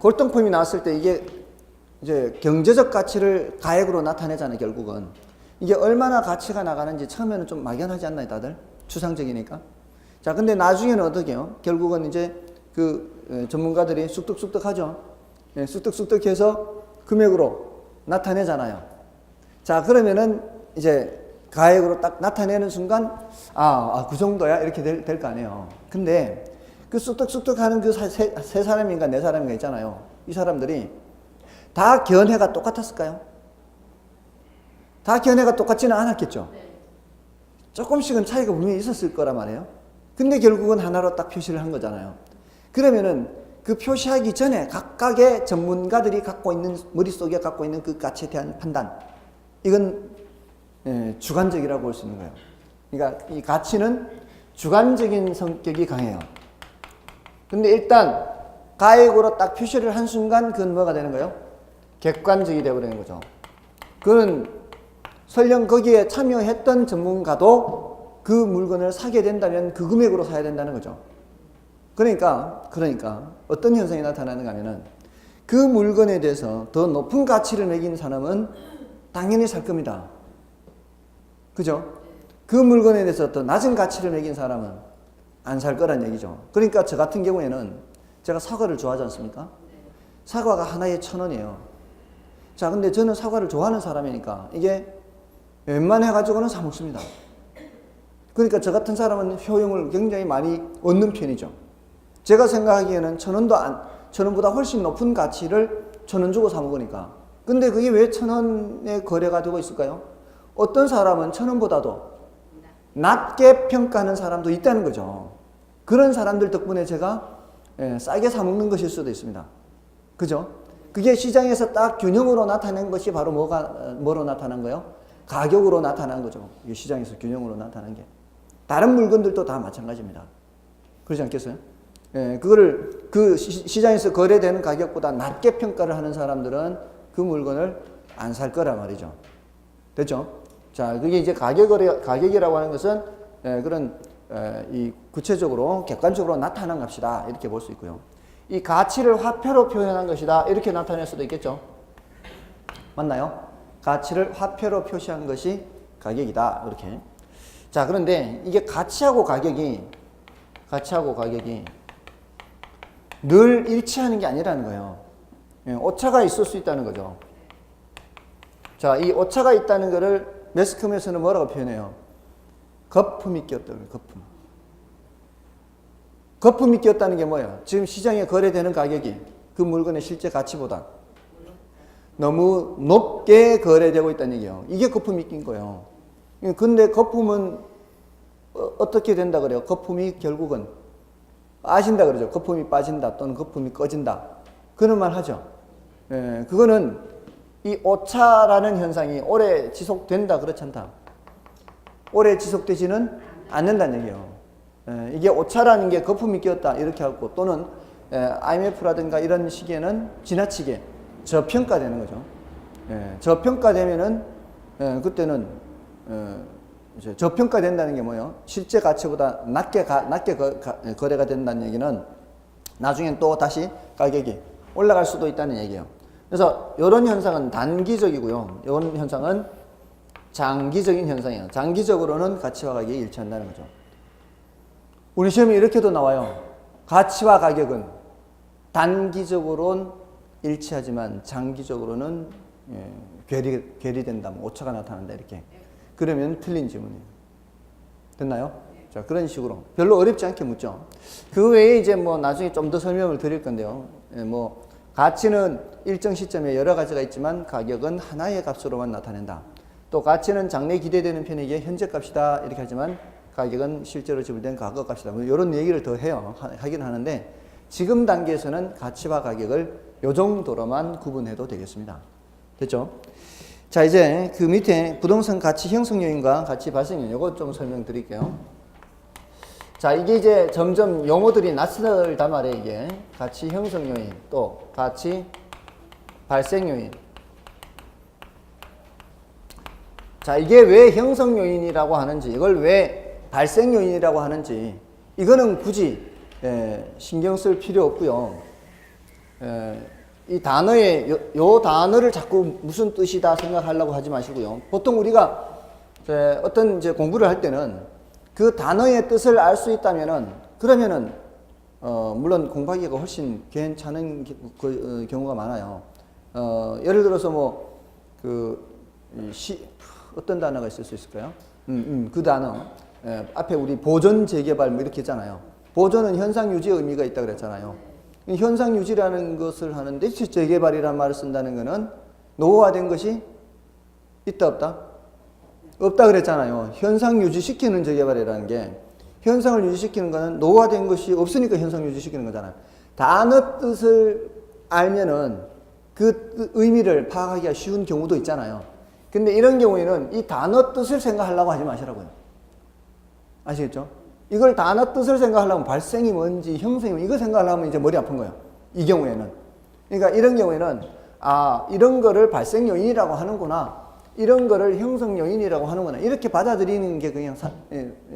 골동품이 나왔을 때 이게 이제 경제적 가치를 가액으로 나타내잖아요. 결국은 이게 얼마나 가치가 나가는지 처음에는 좀 막연하지 않나요, 다들? 추상적이니까. 자, 근데 나중에는 어떻게 해요? 결국은 이제 그 전문가들이 쑥득쑥득 하죠. 쑥득쑥득 해서 금액으로 나타내잖아요. 자, 그러면은 이제 가액으로 딱 나타내는 순간, 그 정도야? 이렇게 될 거 아니에요. 근데 그 쑥득쑥득 하는 그 세 사람인가 네 사람인가 있잖아요. 이 사람들이 다 견해가 똑같았을까요? 다 견해가 똑같지는 않았겠죠. 조금씩은 차이가 분명히 있었을 거란 말이에요. 근데 결국은 하나로 딱 표시를 한 거잖아요. 그러면은 그 표시하기 전에 각각의 전문가들이 갖고 있는, 머릿속에 갖고 있는 그 가치에 대한 판단, 이건 주관적이라고 볼 수 있는 거예요. 그러니까 이 가치는 주관적인 성격이 강해요. 근데 일단 가액으로 딱 표시를 한 순간 그건 뭐가 되는 거예요? 객관적이 되어버리는 거죠. 그건 설령 거기에 참여했던 전문가도 그 물건을 사게 된다면 그 금액으로 사야 된다는 거죠. 그러니까 어떤 현상이 나타나는가 하면은 그 물건에 대해서 더 높은 가치를 매긴 사람은 당연히 살 겁니다. 그죠? 그 물건에 대해서 더 낮은 가치를 매긴 사람은 안 살 거란 얘기죠. 그러니까 저 같은 경우에는 제가 사과를 좋아하지 않습니까? 사과가 하나에 1,000원이에요. 자, 근데 저는 사과를 좋아하는 사람이니까 이게 웬만해가지고는 사 먹습니다. 그러니까 저 같은 사람은 효용을 굉장히 많이 얻는 편이죠. 제가 생각하기에는 1,000원보다 훨씬 높은 가치를 1,000원 주고 사 먹으니까. 근데 그게 왜 1,000원의 거래가 되고 있을까요? 어떤 사람은 1,000원보다도 낮게 평가하는 사람도 있다는 거죠. 그런 사람들 덕분에 제가 싸게 사 먹는 것일 수도 있습니다. 그죠? 그게 시장에서 딱 균형으로 나타낸 것이 바로 뭐로 나타난 거예요? 가격으로 나타난 거죠. 이게 시장에서 균형으로 나타난 게. 다른 물건들도 다 마찬가지입니다. 그렇지 않겠어요? 그거를 그 시장에서 거래되는 가격보다 낮게 평가를 하는 사람들은 그 물건을 안 살 거란 말이죠. 됐죠? 자, 그게 이제 가격이라고 하는 것은 그런 이 구체적으로 객관적으로 나타난 값이다 이렇게 볼 수 있고요. 이 가치를 화폐로 표현한 것이다. 이렇게 나타낼 수도 있겠죠. 맞나요? 가치를 화폐로 표시한 것이 가격이다. 이렇게. 자, 그런데 이게 가치하고 가격이 늘 일치하는 게 아니라는 거예요. 오차가 있을 수 있다는 거죠. 자, 이 오차가 있다는 거를 매스컴에서는 뭐라고 표현해요? 거품이 끼었다는 거예요. 거품이 끼었다는 게 뭐예요? 지금 시장에 거래되는 가격이 그 물건의 실제 가치보다 너무 높게 거래되고 있다는 얘기예요. 이게 거품이 낀 거예요. 근데 거품은 어떻게 된다 그래요? 거품이 결국은 빠진다 그러죠. 거품이 빠진다 또는 거품이 꺼진다. 그런 말 하죠. 그거는 이 오차라는 현상이 오래 지속된다 그렇지 않다. 오래 지속되지는 않는다는 얘기예요. 이게 오차라는 게 거품이 끼었다 이렇게 하고 또는 IMF라든가 이런 시기에는 지나치게 저평가되는 거죠. 저평가되면은 그때는 이제 저평가된다는 게 뭐예요? 실제 가치보다 낮게 거래가 된다는 얘기는 나중엔 또 다시 가격이 올라갈 수도 있다는 얘기예요. 그래서 이런 현상은 단기적이고요. 이런 현상은 장기적인 현상이에요. 장기적으로는 가치와 가격이 일치한다는 거죠. 우리 시험에 이렇게도 나와요. 가치와 가격은 단기적으로는 일치하지만 장기적으로는 괴리된다. 오차가 나타난다. 이렇게. 그러면 틀린 지문이에요. 됐나요? 자, 그런 식으로. 별로 어렵지 않게 묻죠. 그 외에 이제 뭐 나중에 좀 더 설명을 드릴 건데요. 뭐, 가치는 일정 시점에 여러 가지가 있지만 가격은 하나의 값으로만 나타낸다. 또 가치는 장래 기대되는 편이기에 현재 값이다. 이렇게 하지만 가격은 실제로 지불된 과거 값이다. 뭐 이런 얘기를 더 해요. 하긴 하는데 지금 단계에서는 가치와 가격을 요 정도로만 구분해도 되겠습니다. 됐죠? 자, 이제 그 밑에 부동산 가치 형성 요인과 가치 발생 요인 이거 좀 설명드릴게요. 자, 이게 이제 점점 용어들이 낯설단 말이에요. 이게 가치 형성 요인 또 가치 발생 요인. 자, 이게 왜 형성 요인이라고 하는지, 이걸 왜 발생 요인이라고 하는지, 이거는 굳이 신경 쓸 필요 없고요. 이 단어에 요 단어를 자꾸 무슨 뜻이다 생각하려고 하지 마시고요. 보통 우리가 어떤 이제 공부를 할 때는 그 단어의 뜻을 알 수 있다면은 그러면은 물론 공부하기가 훨씬 괜찮은 경우가 많아요. 예를 들어서 뭐 어떤 단어가 있을 수 있을까요? 그 단어. 앞에 우리 보존 재개발 뭐 이렇게 했잖아요. 보존은 현상 유지의 의미가 있다 그랬잖아요. 현상 유지라는 것을 하는데 재개발이라는 말을 쓴다는 것은 노후화된 것이 있다 없다? 없다 그랬잖아요. 현상 유지시키는 재개발이라는 게 현상을 유지시키는 것은 노후화된 것이 없으니까 현상 유지시키는 거잖아요. 단어 뜻을 알면은 그 의미를 파악하기가 쉬운 경우도 있잖아요. 근데 이런 경우에는 이 단어 뜻을 생각하려고 하지 마시라고요. 아시겠죠? 이걸 단어 뜻을 생각하려면 발생이 뭔지 형성이 뭔지 이거 생각하려면 이제 머리 아픈 거예요. 이 경우에는. 그러니까 이런 경우에는 이런 거를 발생 요인이라고 하는구나. 이런 거를 형성 요인이라고 하는구나. 이렇게 받아들이는 게 그냥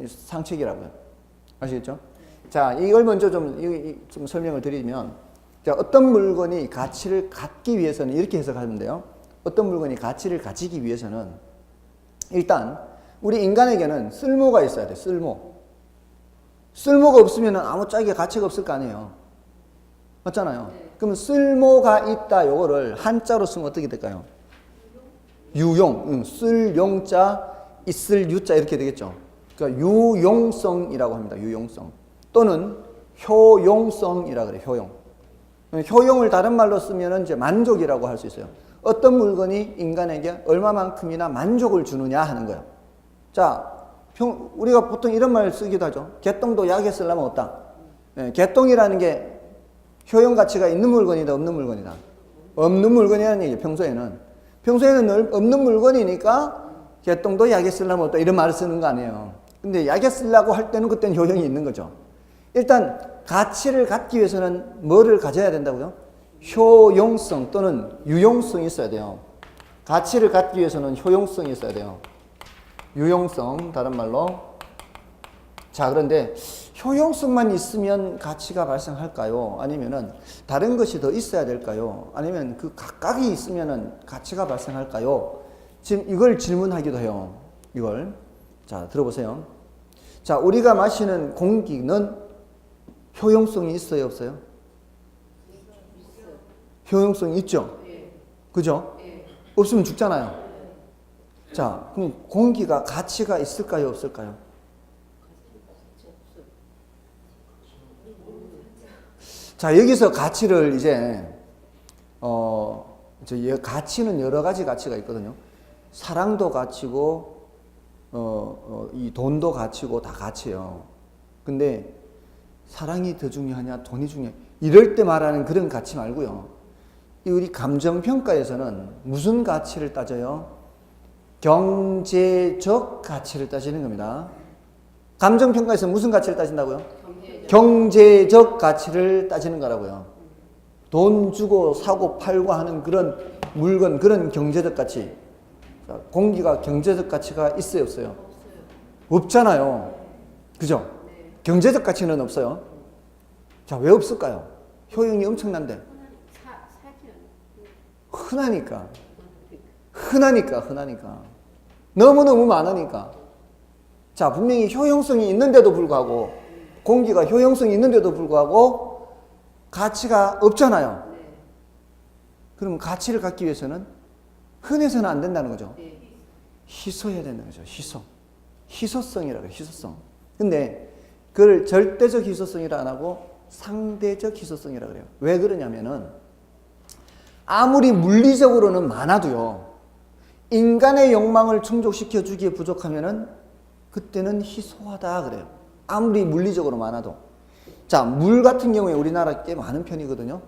상책이라고요. 아시겠죠? 자, 이걸 먼저 좀 설명을 드리면 자, 어떤 물건이 가치를 갖기 위해서는 이렇게 해석하면 돼요. 어떤 물건이 가치를 가지기 위해서는 일단 우리 인간에게는 쓸모가 있어야 돼. 쓸모가 없으면 아무짝에 가치가 없을 거 아니에요. 맞잖아요. 그러면 쓸모가 있다 요거를 한자로 쓰면 어떻게 될까요? 유용. 쓸 용자 있을 유자 이렇게 되겠죠. 그러니까 유용성이라고 합니다. 유용성. 또는 효용성이라고 그래요. 효용. 효용을 다른 말로 쓰면 이제 만족이라고 할 수 있어요. 어떤 물건이 인간에게 얼마만큼이나 만족을 주느냐 하는 거예요. 자, 우리가 보통 이런 말을 쓰기도 하죠. 개똥도 약에 쓰려면 없다. 개똥이라는 게 효용 가치가 있는 물건이다, 없는 물건이다. 없는 물건이라는 얘기예요, 평소에는. 평소에는 없는 물건이니까 개똥도 약에 쓰려면 없다. 이런 말을 쓰는 거 아니에요. 근데 약에 쓰려고 할 때는 그때는 효용이 있는 거죠. 일단 가치를 갖기 위해서는 뭐를 가져야 된다고요? 효용성 또는 유용성이 있어야 돼요. 가치를 갖기 위해서는 효용성이 있어야 돼요. 유용성, 다른 말로 자, 그런데 효용성만 있으면 가치가 발생할까요? 아니면은 다른 것이 더 있어야 될까요? 아니면 그 각각이 있으면은 가치가 발생할까요? 지금 이걸 질문하기도 해요. 이걸. 자, 들어보세요. 자, 우리가 마시는 공기는 효용성이 있어요, 없어요? 효용성이 있죠? 그죠? 없으면 죽잖아요. 자, 그럼 공기가 가치가 있을까요, 없을까요? 자, 여기서 가치를 이제 가치는 여러 가지 가치가 있거든요. 사랑도 가치고 이 돈도 가치고 다 가치예요. 근데 사랑이 더 중요하냐, 돈이 중요하냐, 이럴 때 말하는 그런 가치 말고요. 우리 감정평가에서는 무슨 가치를 따져요? 경제적 가치를 따지는 겁니다. 감정평가에서 무슨 가치를 따진다고요? 경제적 가치를 따지는 거라고요. 돈 주고 사고 팔고 하는 그런 물건, 그런 경제적 가치. 공기가 경제적 가치가 있어요, 없어요? 없잖아요. 그죠? 경제적 가치는 없어요. 자, 왜 없을까요? 효용이 엄청난데. 흔하니까. 너무너무 많으니까. 자, 분명히 효용성이 있는데도 불구하고, 공기가 효용성이 있는데도 불구하고 가치가 없잖아요. 그럼 가치를 갖기 위해서는 흔해서는 안 된다는 거죠. 희소해야 된다는 거죠. 희소성이라고 해요. 희소성. 근데 그걸 절대적 희소성이라 안 하고 상대적 희소성이라고 그래요. 왜 그러냐면은 아무리 물리적으로는 많아도요, 인간의 욕망을 충족시켜 주기에 부족하면은 그때는 희소하다 그래요. 아무리 물리적으로 많아도. 자, 물 같은 경우에 우리나라 꽤 많은 편이거든요.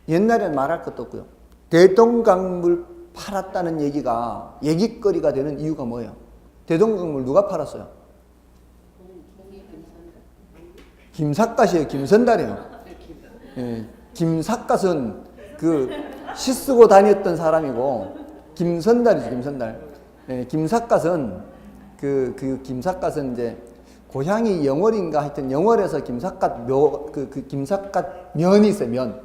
옛날에는 말할 것도 없고요. 대동강물 팔았다는 얘기가 얘기거리가 되는 이유가 뭐예요? 대동강물 누가 팔았어요? 김삿갓이에요. 김선달이에요. 예, 김삿갓은 그 시 쓰고 다녔던 사람이고, 김선달이죠. 김선달. 예, 김삿갓은 그 김삿갓은 이제 고향이 영월인가 하여튼 영월에서 김삿갓 김삿갓 면이 있어요. 면.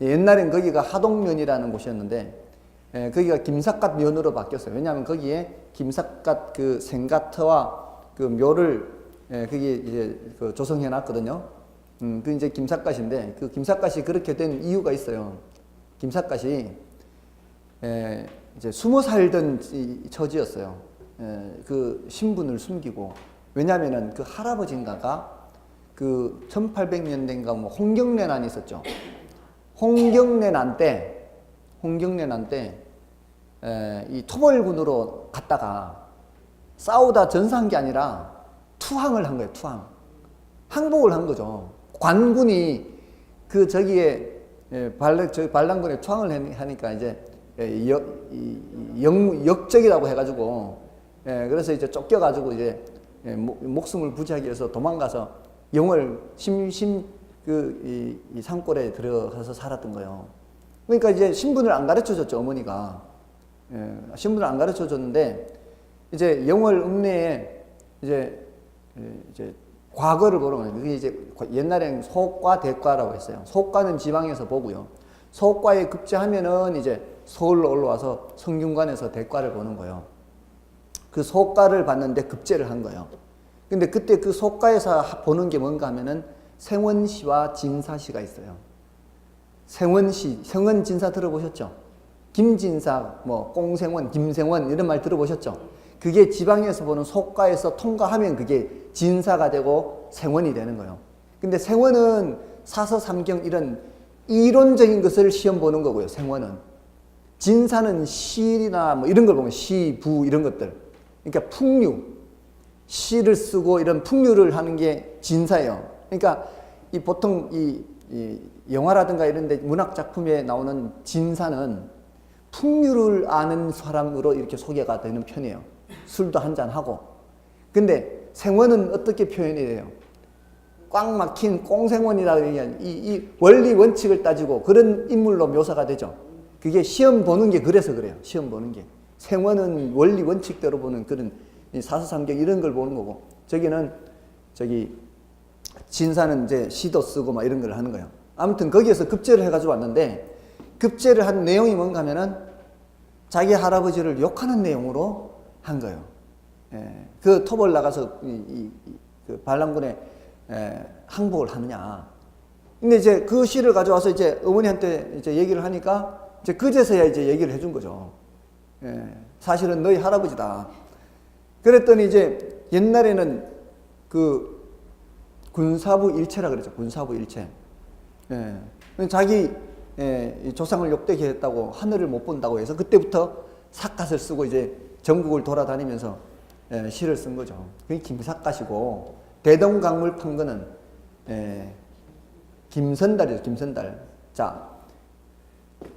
옛날엔 거기가 하동면이라는 곳이었는데, 거기가 김삿갓 면으로 바뀌었어요. 왜냐하면 거기에 김삿갓 그 생가터와 그 묘를 거기 이제 그 조성해 놨거든요. 그 이제 김삿갓인데, 그 김삿갓이 그렇게 된 이유가 있어요. 김삿갓이 이제 숨어 살던 처지였어요. 그 신분을 숨기고. 왜냐면은 그 할아버지인가가 그 1800년대인가 뭐 홍경래난이 있었죠. 홍경래난 때 이 토벌군으로 갔다가 싸우다 전사한 게 아니라 투항을 한 거예요. 항복을 한 거죠. 관군이 그 저기에 반란군에 투항을 하니까 이제 역적이라고 해가지고, 그래서 이제 쫓겨가지고 이제 목숨을 부지하기 위해서 도망가서 영월 이 산골에 들어가서 살았던 거예요. 그러니까 이제 신분을 안 가르쳐 줬죠, 어머니가. 신분을 안 가르쳐 줬는데, 이제 영월 읍내에 이제 과거를 보러 가요. 그게 이제 옛날엔 소과 대과라고 했어요. 소과는 지방에서 보고요. 소과에 급제하면은 이제 서울로 올라와서 성균관에서 대과를 보는 거예요. 그 소과를 봤는데 급제를 한 거예요. 근데 그때 그 소과에서 보는 게 뭔가 하면은 생원시와 진사시가 있어요. 생원시, 생원진사 들어보셨죠? 김진사, 뭐 꽁생원, 김생원 이런 말 들어보셨죠? 그게 지방에서 보는 소과에서 통과하면 그게 진사가 되고 생원이 되는 거예요. 근데 생원은 사서삼경 이런 이론적인 것을 시험 보는 거고요. 생원은. 진사는 시나 뭐 이런 걸 보면 시, 부 이런 것들. 그러니까 풍류, 시를 쓰고 이런 풍류를 하는 게 진사예요. 그러니까 이 보통 이 영화라든가 이런 데 문학 작품에 나오는 진사는 풍류를 아는 사람으로 이렇게 소개가 되는 편이에요. 술도 한잔 하고. 근데 생원은 어떻게 표현이 돼요? 꽉 막힌 꽁생원이라고 얘기하는 이 원리 원칙을 따지고 그런 인물로 묘사가 되죠. 그게 시험 보는 게 그래서 그래요. 시험 보는 게. 생원은 원리 원칙대로 보는 그런 사서삼경 이런 걸 보는 거고, 저기는 저기 진사는 이제 시도 쓰고 막 이런 걸 하는 거예요. 아무튼 거기에서 급제를 해가지고 왔는데 급제를 한 내용이 뭔가 하면은 자기 할아버지를 욕하는 내용으로 한 거예요. 예, 그 토벌 나가서 그 반란군에 항복을 하느냐. 근데 이제 그 시를 가져와서 이제 어머니한테 이제 얘기를 하니까 이제 그제서야 이제 얘기를 해준 거죠. 예, 사실은 너희 할아버지다. 그랬더니 이제 옛날에는 그 군사부 일체라 그랬죠. 군사부 일체. 예, 자기 조상을 욕되게 했다고 하늘을 못 본다고 해서 그때부터 삿갓을 쓰고 이제 전국을 돌아다니면서 시를 쓴 거죠. 그게 김삿갓이고 대동강물 판 거는 김선달이죠. 김선달. 자,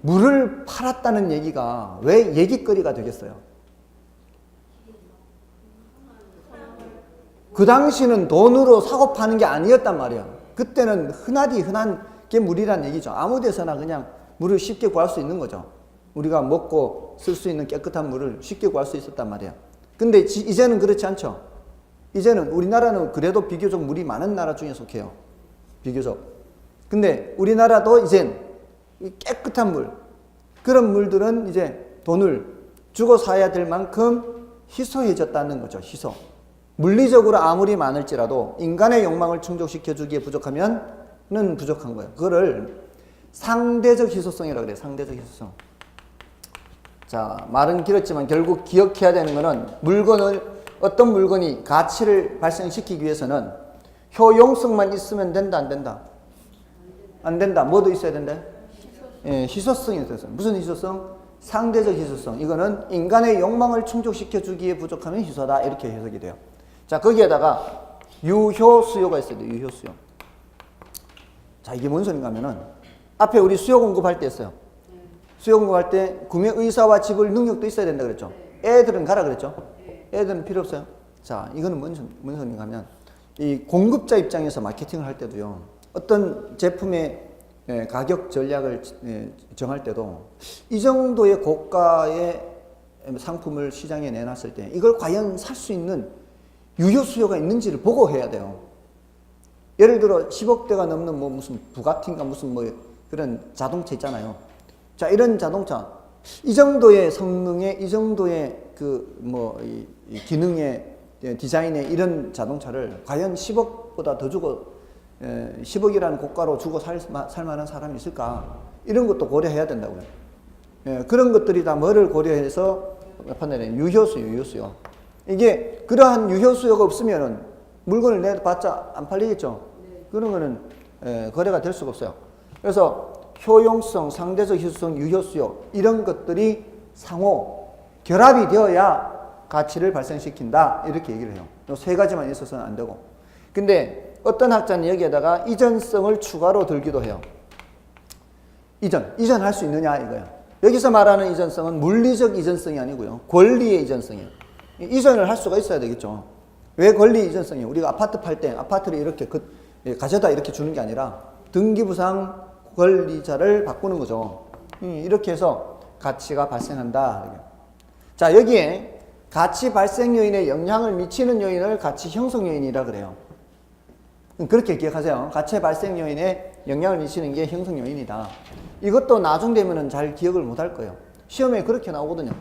물을 팔았다는 얘기가 왜 얘기거리가 되겠어요? 그 당시는 돈으로 사고 파는 게 아니었단 말이야. 그때는 흔한 게 물이란 얘기죠. 아무 데서나 그냥 물을 쉽게 구할 수 있는 거죠. 우리가 먹고 쓸 수 있는 깨끗한 물을 쉽게 구할 수 있었단 말이야. 근데 이제는 그렇지 않죠. 이제는 우리나라는 그래도 비교적 물이 많은 나라 중에 속해요. 비교적. 근데 우리나라도 이젠 깨끗한 물, 그런 물들은 이제 돈을 주고 사야 될 만큼 희소해졌다는 거죠. 희소. 물리적으로 아무리 많을지라도 인간의 욕망을 충족시켜주기에 부족하면은 부족한 거예요. 그거를 상대적 희소성이라고 그래요. 상대적 희소성. 자, 말은 길었지만 결국 기억해야 되는 거는 어떤 물건이 가치를 발생시키기 위해서는 효용성만 있으면 된다, 안 된다? 안 된다. 뭐도 있어야 된다? 희소성이 있어요. 무슨 희소성? 상대적 희소성. 이거는 인간의 욕망을 충족시켜 주기에 부족하면 희소다. 이렇게 해석이 돼요. 자, 거기에다가 유효수요가 있어요. 유효수요. 자, 이게 뭔 소린가 하면은 앞에 우리 수요 공급할 때 했어요. 수요 공급할 때 구매 의사와 지불 능력도 있어야 된다 그랬죠. 애들은 가라 그랬죠. 애들은 필요 없어요. 자, 이거는 뭔 소린가 하면 이 공급자 입장에서 마케팅을 할 때도요. 어떤 제품의 가격 전략을 정할 때도 이 정도의 고가의 상품을 시장에 내놨을 때 이걸 과연 살 수 있는 유효 수요가 있는지를 보고 해야 돼요. 예를 들어 10억대가 넘는 뭐 무슨 부가티인가 무슨 뭐 그런 자동차 있잖아요. 자, 이런 자동차 이 정도의 성능에 이 정도의 그 뭐 이 기능의 디자인의 이런 자동차를 과연 10억보다 더 주고 10억이라는 고가로 주고 살 만한 사람이 있을까? 이런 것도 고려해야 된다고요. 그런 것들이 다 뭐를 고려해서 판단해요. 유효수요. 이게 그러한 유효수요가 없으면은 물건을 내봤자 안 팔리겠죠. 그런 거는 거래가 될 수가 없어요. 그래서 효용성, 상대적 희소성, 유효수요 이런 것들이 상호 결합이 되어야 가치를 발생시킨다. 이렇게 얘기를 해요. 이 세 가지만 있어서는 안 되고. 근데 어떤 학자는 여기에다가 이전성을 추가로 들기도 해요. 이전할 수 있느냐 이거야. 여기서 말하는 이전성은 물리적 이전성이 아니고요. 권리의 이전성이에요. 이전을 할 수가 있어야 되겠죠. 왜 권리 이전성이에요? 우리가 아파트 팔 때 아파트를 이렇게 가져다 이렇게 주는 게 아니라 등기부상 권리자를 바꾸는 거죠. 이렇게 해서 가치가 발생한다. 자, 여기에 가치 발생 요인에 영향을 미치는 요인을 가치 형성 요인이라 그래요. 그렇게 기억하세요. 가치 발생 요인에 영향을 미치는 게 형성 요인이다. 이것도 나중 되면은 잘 기억을 못 할 거예요. 시험에 그렇게 나오거든요.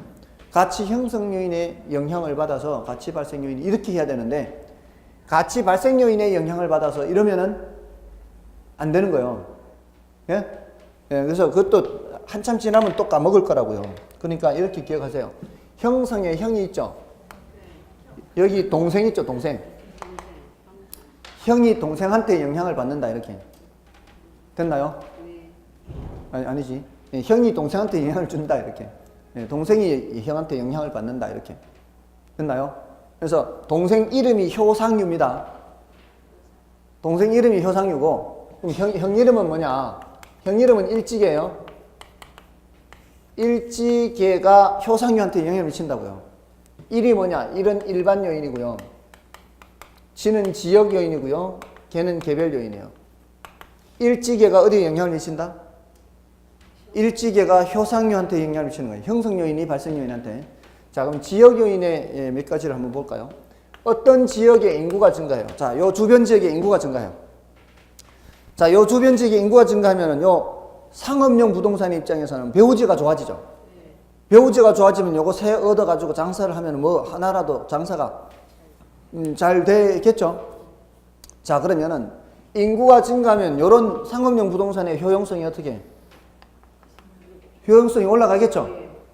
가치 형성 요인에 영향을 받아서 가치 발생 요인이 이렇게 해야 되는데 가치 발생 요인에 영향을 받아서 이러면은 안 되는 거예요. 예? 그래서 그것도 한참 지나면 또 까먹을 거라고요. 그러니까 이렇게 기억하세요. 형성에 형이 있죠. 여기 동생 있죠. 동생. 형이 동생한테 영향을 받는다. 이렇게. 됐나요? 아니지. 형이 동생한테 영향을 준다. 이렇게. 동생이 형한테 영향을 받는다. 이렇게. 됐나요? 그래서 동생 이름이 효상유입니다. 동생 이름이 효상유고 그럼 형 이름은 뭐냐? 형 이름은 일지계예요. 일지계가 효상유한테 영향을 미친다고요. 일이 뭐냐? 일은 일반 요인이고요. 지는 지역 요인이고요. 개는 개별 요인이에요. 일지계가 어디에 영향을 미친다? 일지계가 효상유한테 영향을 미치는 거예요. 형성 요인이 발생 요인한테. 자, 그럼 지역 요인의 몇 가지를 한번 볼까요? 어떤 지역의 인구가 증가해요. 자, 요 주변 지역의 인구가 증가해요. 자, 요 주변 지역의 인구가 증가하면은 요 상업용 부동산의 입장에서는 배우지가 좋아지죠. 배우지가 좋아지면 요거 새 얻어가지고 장사를 하면 뭐 하나라도 장사가 잘 되겠죠. 자, 그러면은 인구가 증가하면 요런 상업용 부동산의 효용성이 어떻게 해요? 효용성이 올라가겠죠.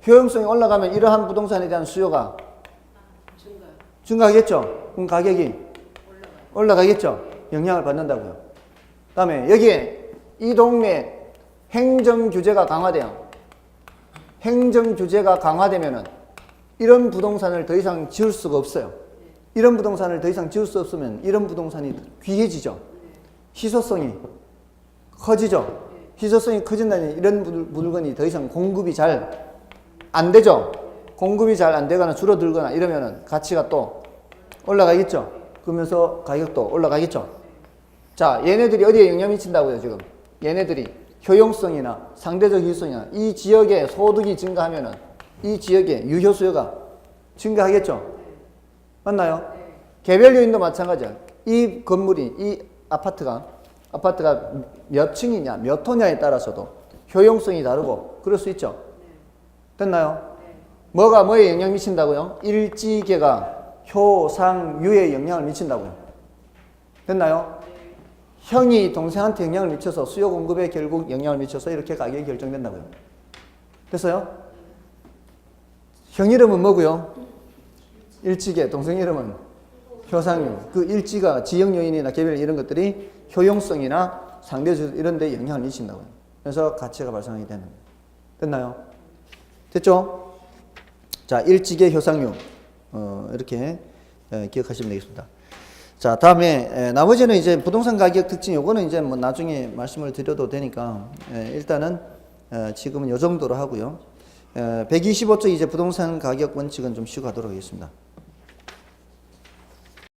효용성이 올라가면 이러한 부동산에 대한 수요가 증가하겠죠. 그럼 가격이 올라가겠죠. 영향을 받는다고요. 그 다음에 여기에 이 동네 행정 규제가 강화돼요. 행정 규제가 강화되면은 이런 부동산을 더 이상 지을 수가 없어요. 이런 부동산을 더 이상 지을 수 없으면 이런 부동산이 귀해지죠. 희소성이 커지죠. 희소성이 커진다면 이런 물건이 더 이상 공급이 잘 안 되죠. 공급이 잘 안 되거나 줄어들거나 이러면은 가치가 또 올라가겠죠. 그러면서 가격도 올라가겠죠. 자, 얘네들이 어디에 영향을 미친다고요, 지금? 얘네들이 효용성이나 상대적 희소성이나 이 지역의 소득이 증가하면은 이 지역의 유효 수요가 증가하겠죠. 맞나요? 개별 요인도 마찬가지야. 이 건물이, 이 아파트가 몇 층이냐, 몇 호냐에 따라서도 효용성이 다르고 그럴 수 있죠. 됐나요? 뭐가 뭐에 영향을 미친다고요? 일지계가 효상유에 영향을 미친다고요. 됐나요? 형이 동생한테 영향을 미쳐서 수요 공급에 결국 영향을 미쳐서 이렇게 가격이 결정된다고요. 됐어요? 형 이름은 뭐고요? 일지계, 동생 이름은 효상유. 그 일지가 지역 요인이나 개별 이런 것들이 효용성이나 상대적 이런 데 영향을 미친다고요. 그래서 가치가 발생하게 되는 거예요. 됐나요? 됐죠? 자, 일지계 효상유. 이렇게 기억하시면 되겠습니다. 자, 다음에 나머지는 이제 부동산 가격 특징 요거는 이제 뭐 나중에 말씀을 드려도 되니까 일단은 지금은 요 정도로 하고요. 125쪽 이제 부동산 가격 원칙은 좀 쉬고 가도록 하겠습니다.